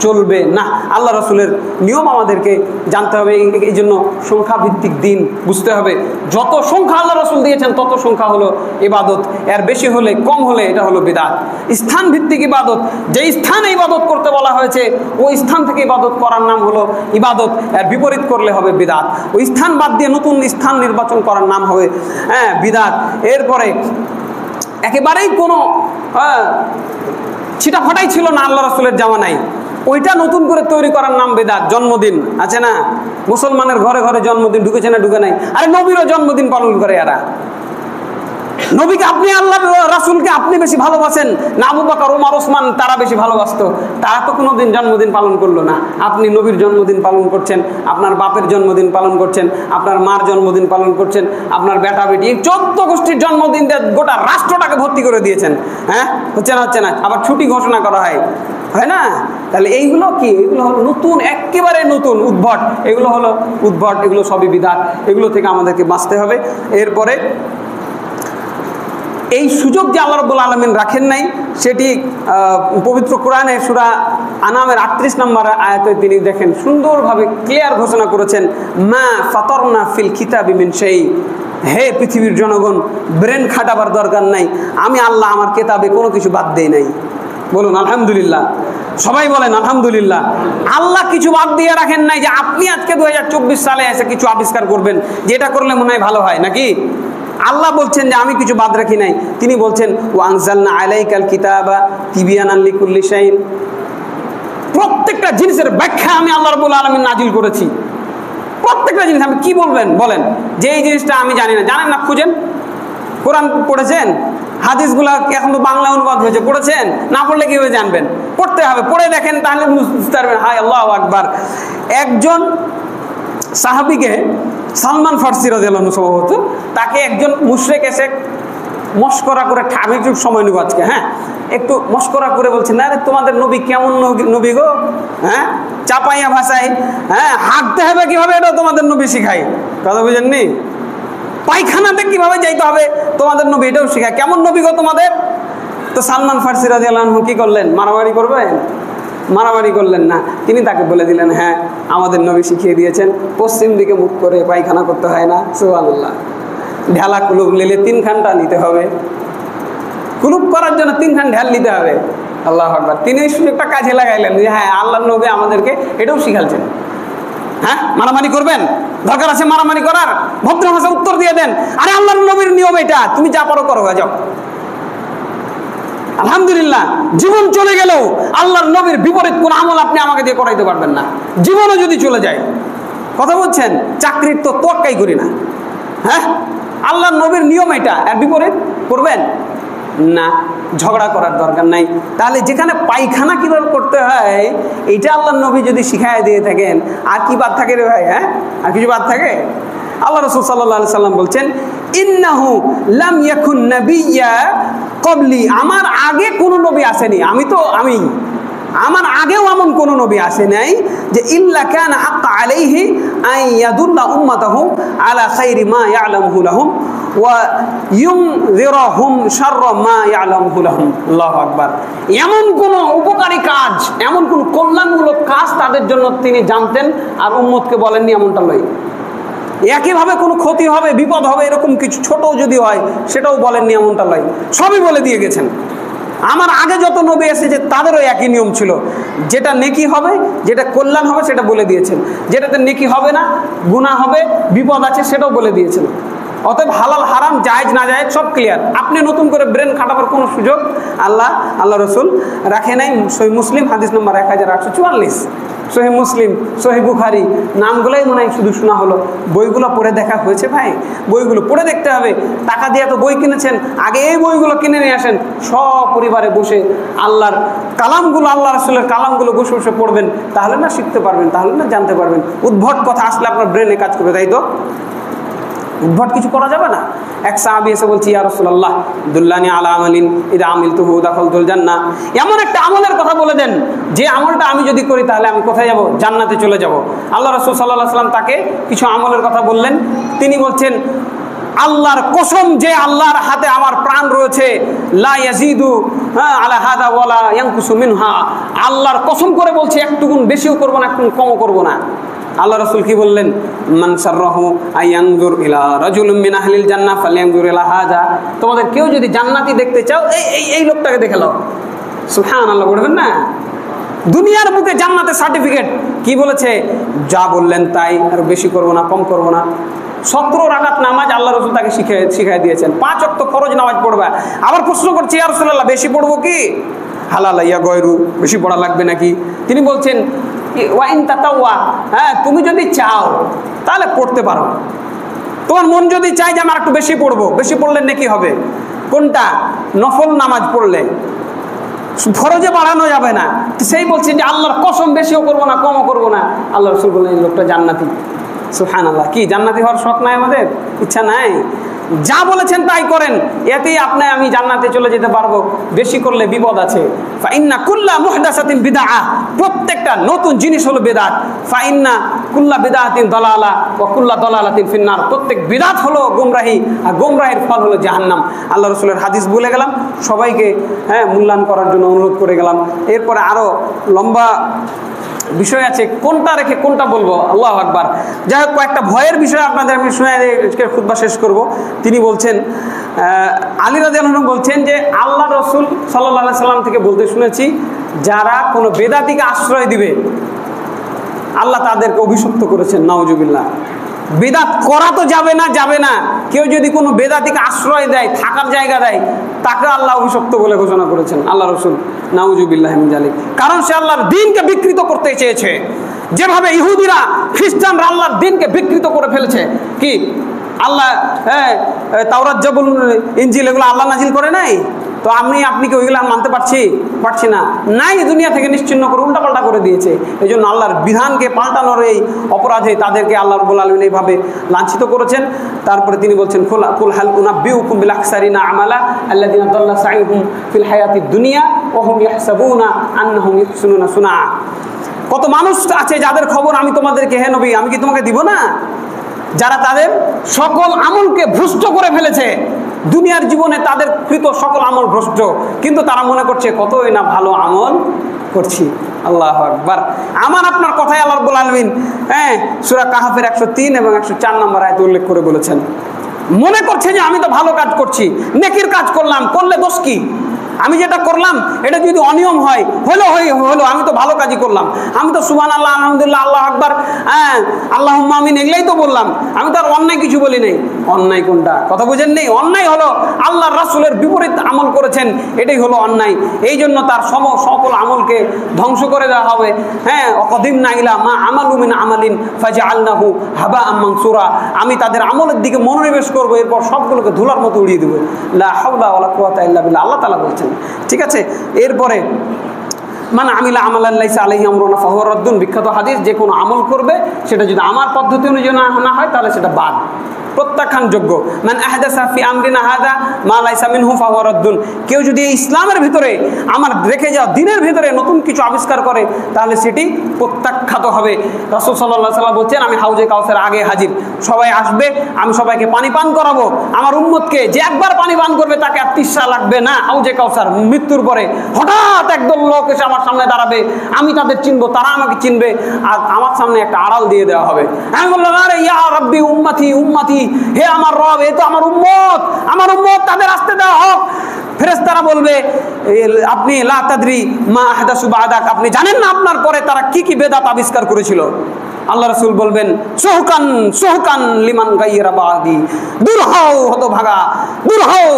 চলবে না। আল্লাহ রাসূলের নিয়ম আমাদেরকে জানতে হবে। এই জন্য সংখ্যাভিত্তিক দিন বুঝতে হবে। যত সংখ্যা আল্লাহ রাসূল দিয়েছেন তত সংখ্যা হলো ইবাদত, এর বেশি হলে কম হলে এটা হলো বিদআত। স্থান ভিত্তিক ইবাদত, যে স্থানে ইবাদত করতে বলা হয়েছে ওই স্থান থেকে ইবাদত করার নাম হলো ইবাদত, এর বিপরীত করলে হবে বিদআত। ওই স্থান বাদ দিয়ে নতুন স্থান নির্বাচন করার নাম হবে বিদআত। এরপরে একেবারেই কোনো ছিটাফাটাই ছিল না আল্লাহ রাসূলের জামানায়, ওইটা নতুন করে তৈরি করার নাম বিদআত। জন্মদিন আছে না, মুসলমানের ঘরে ঘরে জন্মদিন ঢুকেছে না ঢুকে নাই? আরে নবীরও জন্মদিন পালন করে এরা। নবীকে আপনি, আল্লাহ রাসূলকে আপনি বেশি ভালোবাসেন না আবু বকর, ওমর, ওসমান তারা বেশি ভালোবাসতো? তারা তো কোনোদিন জন্মদিন পালন করলো না। আপনি নবীর জন্মদিন পালন করছেন, আপনার বাপের জন্মদিন পালন করছেন, আপনার মার জন্মদিন পালন করছেন, আপনার বেটা বেটি 14 গোষ্ঠীর জন্মদিন দিয়ে গোটা রাষ্ট্রটাকে ভর্তি করে দিয়েছেন। হ্যাঁ, হচ্ছে না? হচ্ছে না? আবার ছুটি ঘোষণা করা হয়, হয় না? তাহলে এইগুলো কি? এগুলো হলো নতুন, একেবারে নতুন, উদ্ভট। এগুলো হলো উদ্ভট, এগুলো সবই বিদআত। এগুলো থেকে আমাদেরকে বাঁচতে হবে। এরপরে এই সুযোগ যে আল্লাহ রাব্বুল আলামিন রাখেন নাই, সেটি পবিত্র কোরআনে সূরা আনামের 38 নম্বর আয়াতে তিনি দেখেন সুন্দরভাবে ক্লিয়ার ঘোষণা করেছেন, মা ফাতারনা ফিল কিতাবি মিন শাই। হে পৃথিবীর জনগণ, ব্রেন খাটাবার দরকার নাই, আমি আল্লাহ আমার কিতাবে কোনো কিছু বাদ দেই নাই। বলুন আলহামদুলিল্লাহ, সবাই বলেন আলহামদুলিল্লাহ। আল্লাহ কিছু বাদ দিয়ে রাখেন নাই যে আপনি আজকে 2024 সালে এসে কিছু আবিষ্কার করবেন, যেটা করলে মনে হয় ভালো হয়, নাকি? আল্লাহ বলছেন যে আমি কিছু বাদ রাখি নাই। তিনি বলছেন ওয়া আনজালনা আলাইকাল কিতাবা তিবিয়ানান লিকুল্লি শাইইন। প্রত্যেকটা জিনিসের ব্যাখ্যা আমি আল্লাহ রাব্বুল আলামিন নাজিল করেছি। প্রত্যেকটা জিনিস আমি কি বলবেন বলেন যে এই জিনিসটা আমি জানি না? জানেন না? খুঁজেন। কোরআন পড়েছেন? হাদিসগুলা এখন তো বাংলা অনুবাদ হয়েছে, পড়েছেন? না পড়লে কিভাবে জানবেন? পড়তে হবে, পড়ে দেখেন, তাহলে বুঝতে পারবেন। হায় আল্লাহু আকবার। একজন সাহাবীকে, সালমান ফারসি রাদিয়াল্লাহু আনহু সম্ভবত, তাকে একজন মুশরিক এসে মস্করা করে, আমি একটু সময় নেব আজকে, হ্যাঁ, একটু মস্করা করে বলছে, না রে তোমাদের নবী কেমন নবী গো, হ্যাঁ, চাপাইয়া ভাষায়, হ্যাঁ, হাঁটতে হবে কিভাবে এটা তোমাদের নবী শিখাই। কথা বুঝেননি? পায়খানাতে কিভাবে যাইতে হবে তোমাদের নবী এটাও শিখায়। কেমন নবী গো তোমাদের? তো সালমান ফারসি রাদিয়াল্লাহু আনহু কি করলেন? মারামারি করবেন? মারামারি করলেন না, তিনি তাকে বলে দিলেন, হ্যাঁ আমাদের নবী শিখিয়ে দিয়েছেন পশ্চিম দিকে মুখ করে পায়খানা করতে হয় না। সুবহানাল্লাহ। ঢালা কুলুপ নিলে 3 ঘন্টা নিতে হবে, কুলুপ করার জন্য 3 খান ঢাল নিতে হবে। আল্লাহু আকবার। তিনি এই সুযোগটা কাজে লাগাইলেন যে হ্যাঁ আল্লাহর নবী আমাদেরকে এটাও শিখাচ্ছেন। হ্যাঁ মারামারি করবেন, দরকার আছে মারামারি করার, ভদ্র ভাষায় উত্তর দিয়ে দেন, আরে আল্লাহর নবীর নিয়ম এটা, তুমি যা পারো করো, যাও। আলহামদুলিল্লাহ, জীবন চলে গেলেও আল্লাহর নবীর বিপরীত কোন আমল আপনি আমাকে দিয়ে করাইতে পারবেন না। জীবনও যদি চলে যায়, কথা বলছেন, চাকরির তো তোয়াক্কাই করি না। হ্যাঁ আল্লাহর নবীর নিয়ম এটা, এর বিপরীত করবেন না, ঝগড়া করার দরকার নাই। তাহলে যেখানে পায়খানা কিভাবে করতে হয় এটা আল্লাহর নবী যদি শিখায় দিয়ে থাকেন, আর কি বাদ থাকে রে ভাই? হ্যাঁ আর কিছু বাদ থাকে? আল্লাহ রাসূল সাল্লাল্লাহু আলাইহি সাল্লাম বলছেন, ইন্নাহু লাম ইয়াকুন নাবিয়্যা ক্বাবলি, আমার আগে কোনো নবী আসেনি, আমি আমার আগেও এমন কোনো নবী আসে নাই যে ইল্লা কানা হাক্কা আলাইহি আন ইয়াদুল্লা উম্মাতাহু আলা খাইরি মা ইয়ালামুহু লাহুম ওয়া ইউনযিরাহুম শাররা মা ইয়ালামুহু লাহুম। আল্লাহু আকবার। এমন কোন উপকারী কাজ, এমন কোন কল্যাণমূলক কাজ তাদের জন্য তিনি জানতেন আর উম্মতকে বলেননি এমনটা নয়। একইভাবে কোনো ক্ষতি হবে, বিপদ হবে, এরকম কিছু ছোট যদি হয় সেটাও বলেননি এমনটা নয়, সবই বলে দিয়ে গেছেন। আমার আগে যত নবী এসেছে তাদেরও একই নিয়ম ছিল, যেটা নেকি হবে, যেটা কল্যাণ হবে সেটা বলে দিয়েছেন, যেটাতে নেকি হবে না, গুনাহ হবে, বিপদ আছে সেটাও বলে দিয়েছেন। অতএব হালাল হারাম জায়েজ না জায়েজ সব ক্লিয়ার। আপনি নতুন করে ব্রেন খাটাবার কোনো সুযোগ আল্লাহ রসুল রাখে নাই। সহিহ মুসলিম হাদিস নম্বর 1844, সহিহ মুসলিম, সহিহ বুখারী, নামগুলোই মনে হয় শুধু শোনা হলো, বইগুলো পড়ে দেখা হয়েছে ভাই? বইগুলো পড়ে দেখতে হবে। টাকা দিয়ে তো বই কিনেছেন, আগে এই বইগুলো কিনে নিয়ে আসেন, সব পরিবারে বসে আল্লাহর কালামগুলো, আল্লাহ রাসূলের কালামগুলো বসে বসে পড়বেন, তাহলে না শিখতে পারবেন, তাহলে না জানতে পারবেন। উদ্ভট কথা আসলে আপনার ব্রেনে কাজ করবে, তাই তো? উদ্ভট কিছু করা যাবে না। এক সাহাবী এসে বলছি, ইয়া রাসূলুল্লাহ দুল্লানি আলা আমালিন ইদা আমিলতুহু দাখালতুল জান্নাহ, এমন একটা আমলের কথা বলে দেন যে আমলটা আমি যদি করি তাহলে আমি কোথায় যাব? জান্নাতে চলে যাব। আল্লাহ রাসূল সাল্লাল্লাহু আলাইহি ওয়াসাল্লাম তাকে কিছু আমলের কথা বললেন। তিনি বলছেন, আল্লাহর কসম, যে আল্লাহর হাতে আমার প্রাণ রয়েছে, লা ইয়াজিদু আলা হাদা ওয়ালা ইয়ানকুসু মিনহা, আল্লাহর কসম করে বলছে একটুকুন বেশিও করব না, একটুকুন কমও করব না। আল্লাহ রাসূল কি বললেন? মান সাররাহু আয়ানজুর ইলা রাজুলিন মিন আহলিল জান্নাহ ফালয়ানজুর ইলা হাযা, তোমাদের কেউ যদি জান্নাতি দেখতে চাও এই লোকটাকে দেখে নাও। সুবহানাল্লাহ বলবেন না? দুনিয়ার বুকে জান্নাতের সার্টিফিকেট কি বলেছে? যা বললেন তাই, আর বেশি করব না, কম করব না। 17 রাকাত নামাজ আল্লাহ রাসূল তাকে শিখিয়ে দিয়েছেন। 5 ওয়াক্ত ফরজ নামাজ পড়বা। আবার প্রশ্ন করছে, ইয়া রাসূলুল্লাহ বেশি পড়বো কি? হালাল ইয়া গয়রু, বেশি পড়া লাগবে নাকি? তিনি বলছেন, ওয়াইন তাতাওয়া, হ্যাঁ তুমি যদি চাও তাহলে পড়তে পারো। তোমার মন যদি চায় যে আমার একটু বেশি পড়বো, বেশি পড়লে নাকি হবে? কোনটা? নফল নামাজ পড়লে, ফরজে বাড়ানো যাবে না। সেই বলছেন যে আল্লাহর কসম বেশিও করবো না, কমও করবো না। আল্লাহ রাসূল বললেন এই লোকটা জান্নাতি। সুবহানাল্লাহ। কি জান্নাতি হওয়ার শখ নাই আমাদের? ইচ্ছা নাই? যা বলেছেন তাই করেন, এতেই আমি জান্নাতে চলে যেতে পারবো। বেশি করলে বিপদ আছে। ফাইন্না কুল্লা মুহদাসাতিন বিদআহ, প্রত্যেকটা নতুন জিনিস হলো বিদআত। ফাইন্না কুল্লা বিদআতিন দালালা ওয়া কুল্লা দালালাতিন ফিন্নার, প্রত্যেক বিদআত হলো গোমরাহি, আর গোমরাহির ফল হলো জাহান্নাম। আল্লাহ রাসূলের হাদিস বলে গেলাম, সবাইকে মূল্যায়ন করার জন্য অনুরোধ করে গেলাম। এরপরে আরো লম্বা বিষয় আছে, কোনটা রেখে কোনটা বলবো, আল্লাহু আকবার। যাই হোক, কয়েকটা ভয়ের বিষয় আপনাদের আমি শুনে খুতবা শেষ করব। তিনি বলছেন, আলী রাদিয়াল্লাহু আনহু বলছেন যে আল্লাহ রাসূল সাল্লাল্লাহু আলাইহি সাল্লাম থেকে বলতে শুনেছি, যারা কোনো বেদাতিকে আশ্রয় দিবে আল্লাহ তাদেরকে অভিশপ্ত করেছেন। নাউজুবিল্লাহ। বেদাত করা তো যাবে না। কেউ যদি কোনো বেদাতিকে আশ্রয় দেয়, থাকার জায়গা দেয়, তাকে আল্লাহ অভিশপ্ত বলে ঘোষণা করেছেন আল্লাহ রাসূল। নাউজুবিল্লাহি মিন যালিক। কারণ সে আল্লাহর দ্বীনকে বিকৃত করতে চেয়েছে, যেভাবে ইহুদিরা খ্রিস্টানরা আল্লাহর দ্বীনকে বিকৃত করে ফেলেছে। কি আল্লাহ তাওরাত, জাবুর, ইনজিল এগুলো আল্লাহ নাজিল করে নাই? তো আপনি কি ওইগুলো মানতে পারছি না? নাই, দুনিয়া থেকে নিশ্চিহ্ন করে উল্টাপাল্টা করে দিয়েছে। এই জন্য আল্লাহর বিধানকে পাল্টানোর এই অপরাধে তাদেরকে আল্লাহ রাব্বুল আলামিন এইভাবে লাঞ্ছিত করেছেন। তারপরে তিনি বলছেন, কুল হাল উনাব্বিউকুম বিল আখসারিনা আমালা আল্লাযিনা দাল্লা সাইহুম ফিল হায়াতিদ দুনিয়া ওয়া হুম ইয়াহসাবুনা আন্নাহুম ইহসিনুনা সুনা। কত মানুষ আছে যাদের খবর আমি তোমাদেরকে, হে নবী, আমি কি তোমাকে দিব না? যারা তাদের সকল আমলকে ভ্রষ্ট করে ফেলেছে, দুনিয়ার জীবনে তাদের কৃত সকল আমল ভ্রষ্ট, কিন্তু তারা মনে করছে কতই না ভালো আমল করছি। আল্লাহু আকবার। আমার আপনার কথাই আল্লাহ রাব্বুল আলামিন সূরা কাহাফের 103 এবং 104 নম্বর আয়াতে উল্লেখ করে বলেছেন। মনে করছে যে আমি তো ভালো কাজ করছি, নেকির কাজ করলাম, করলে দোষ কি? আমি যেটা করলাম এটা যদি অনিয়ম হয় হলো আমি তো ভালো কাজই করলাম, আমি তো সুবহানাল্লাহ আলহামদুলিল্লাহ আল্লাহু আকবার আল্লাহুম্মা আমিন এগুলাই তো বললাম, আমি তো আর অন্যায় কিছু বলি নাই। অন্যায় কোনটা? কথা বুঝেন নেই? অন্যায় হলো আল্লাহর রাসূলের বিপরীত আমল করেছেন, এটাই হলো অন্যায়। এই জন্য তার সকল আমলকে ধ্বংস করে দেওয়া হবে। অকদিমনা ইলা মা আমালু মিন আমালিন ফাজআলনাহু হাবাআম মানসুরা। আমি তাদের আমলের দিকে মনোনিবেশ করব, এরপর সবগুলোকে ধুলার মতো উড়িয়ে দেব। লা হাওলা ওয়ালা কুওয়াতা ইল্লা বিল্লাহ, আল্লাহ তাআলা বলছেন। ঠিক আছে, এরপরে মান আমিলা আমালান লাইসা আলাইহি আমরুনা ফাহুয়া রাদ্দুন, বিখ্যাত হাদিস, যে কোনো আমল করবে সেটা যদি আমার পদ্ধতি অনুযায়ী না হয় তাহলে সেটা বাদ, প্রত্যাখ্যানযোগ্য। মান আহদাসা ফি আমরিনা হাযা মা লাইসা মিনহু ফাহুয়া রাদ্দুন। কেউ যদি ইসলামের ভিতরে, আমার রেখে যাওয়া দিনের ভিতরে নতুন কিছু আবিষ্কার করে তাহলে সেটি প্রত্যাখ্যাত হবে। রাসূল সাল্লাল্লাহু আলাইহি ওয়াসাল্লাম বলছেন, আমি হাউজে কাউসার আগে হাজির, সবাই আসবে, আমি সবাইকে পানি পান করাবো। আমার উম্মতকে যে একবার পানি পান করবে তাকে আর তৃষ্ণা লাগবে না। হাউজে কাউসার মৃত্যুর পরে হঠাৎ একদল লোক এসে আমার সামনে দাঁড়াবে, আমি তাদের চিনবো, তারা আমাকে চিনবে, আর আমার সামনে একটা আড়াল দিয়ে দেওয়া হবে। আমি বললাম, আরে ইয়া রাব্বি উম্মতি উম্মতি, হে আমার রব, এ তো আমার উম্মত, তাদের আসতে দেওয়া হোক। ফেরেশতারা বলবে, আপনি লা তাদরি মা আহদাসু বাদাক, আপনি জানেন না আপনার পরে তারা কি কি বেদাত আবিষ্কার করেছিল। আল্লাহ রাসূল বলবেন, সুহকান সুহকান লিমান গায়রা বাদি, দূর হও হতভাগা, দূর হও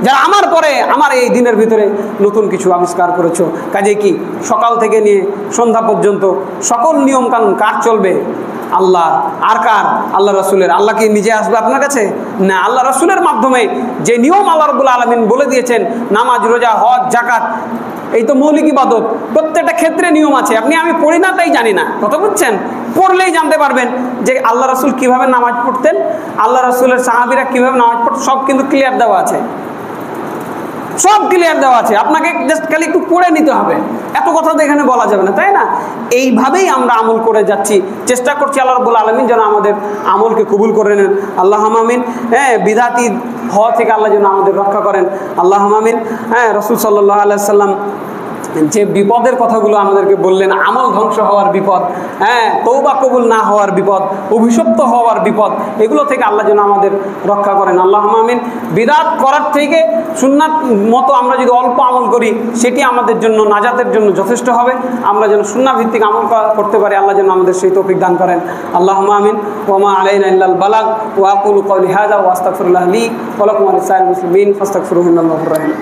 যারা আমার পরে আমার এই দিনের ভিতরে নতুন কিছু আবিষ্কার করেছো। কাজে কি সকাল থেকে নিয়ে সন্ধ্যা পর্যন্ত সকল নিয়ম কানুন কার চলবে? আল্লাহ। আর কার? আল্লাহ রাসূলের। আল্লাহ কি নিজে আসবে আপনার কাছে? না, আল্লাহ রাসূলের মাধ্যমে যে নিয়ম আল্লাহ রাব্বুল আলামিন বলে দিয়েছেন, নামাজ, রোজা, হজ, যাকাত, এই তো মৌলিক ইবাদত, প্রত্যেকটা ক্ষেত্রে নিয়ম আছে। আমি পড়ি না তাই জানি না, কথা বুঝছেন? পড়লেই জানতে পারবেন যে আল্লাহ রাসূল কিভাবে নামাজ পড়তেন, আল্লাহ রাসূলের সাহাবীরা কিভাবে নামাজ পড়তেন, সব কিন্তু ক্লিয়ার দেওয়া আছে, সব ক্লিয়ার দেওয়া আছে। আপনাকে জাস্ট খালি একটু পড়ে নিতে হবে, এত কথা তো এখানে বলা যাবে না, তাই না? এইভাবেই আমরা আমল করে যাচ্ছি, চেষ্টা করছি আল্লাহ রাব্বুল আলামিন যেন আমাদের আমলকে কবুল করে নেন। আল্লাহুম্মা আমিন। বিদাতি হওয়া থেকে আল্লাহ যেন আমাদের রক্ষা করেন। আল্লাহুম্মা আমিন। রাসূল সাল্লাল্লাহু আলাইহি ওয়াসাল্লাম যে বিপদের কথাগুলো আমাদেরকে বললেন, আমল ধ্বংস হওয়ার বিপদ, তওবা কবুল না হওয়ার বিপদ, অভিশপ্ত হওয়ার বিপদ, এগুলো থেকে আল্লাহ যেন আমাদের রক্ষা করেন। আল্লাহুম্মা আমিন। বিদআত করার থেকে সুন্নাত মতো আমরা যদি অল্প আমল করি সেটি আমাদের জন্য নাজাতের জন্য যথেষ্ট হবে। আমরা যেন সুন্নাহ ভিত্তিক আমল করতে পারি, আল্লাহ যেন আমাদের সেই তৌফিক দান করেন। আল্লাহুম্মা আমিন। ওয়া মা আলাইনা ইল্লাল বালাগ ওয়া আকুলু কওলি হাযা ওয়া আস্তাগফিরুল্লাহ লি ওয়া লাকুম ওয়া লিসাইরিল মুসলিমিন ফাস্তাগফিরুহু ইন্নাহু হুর রাহিম।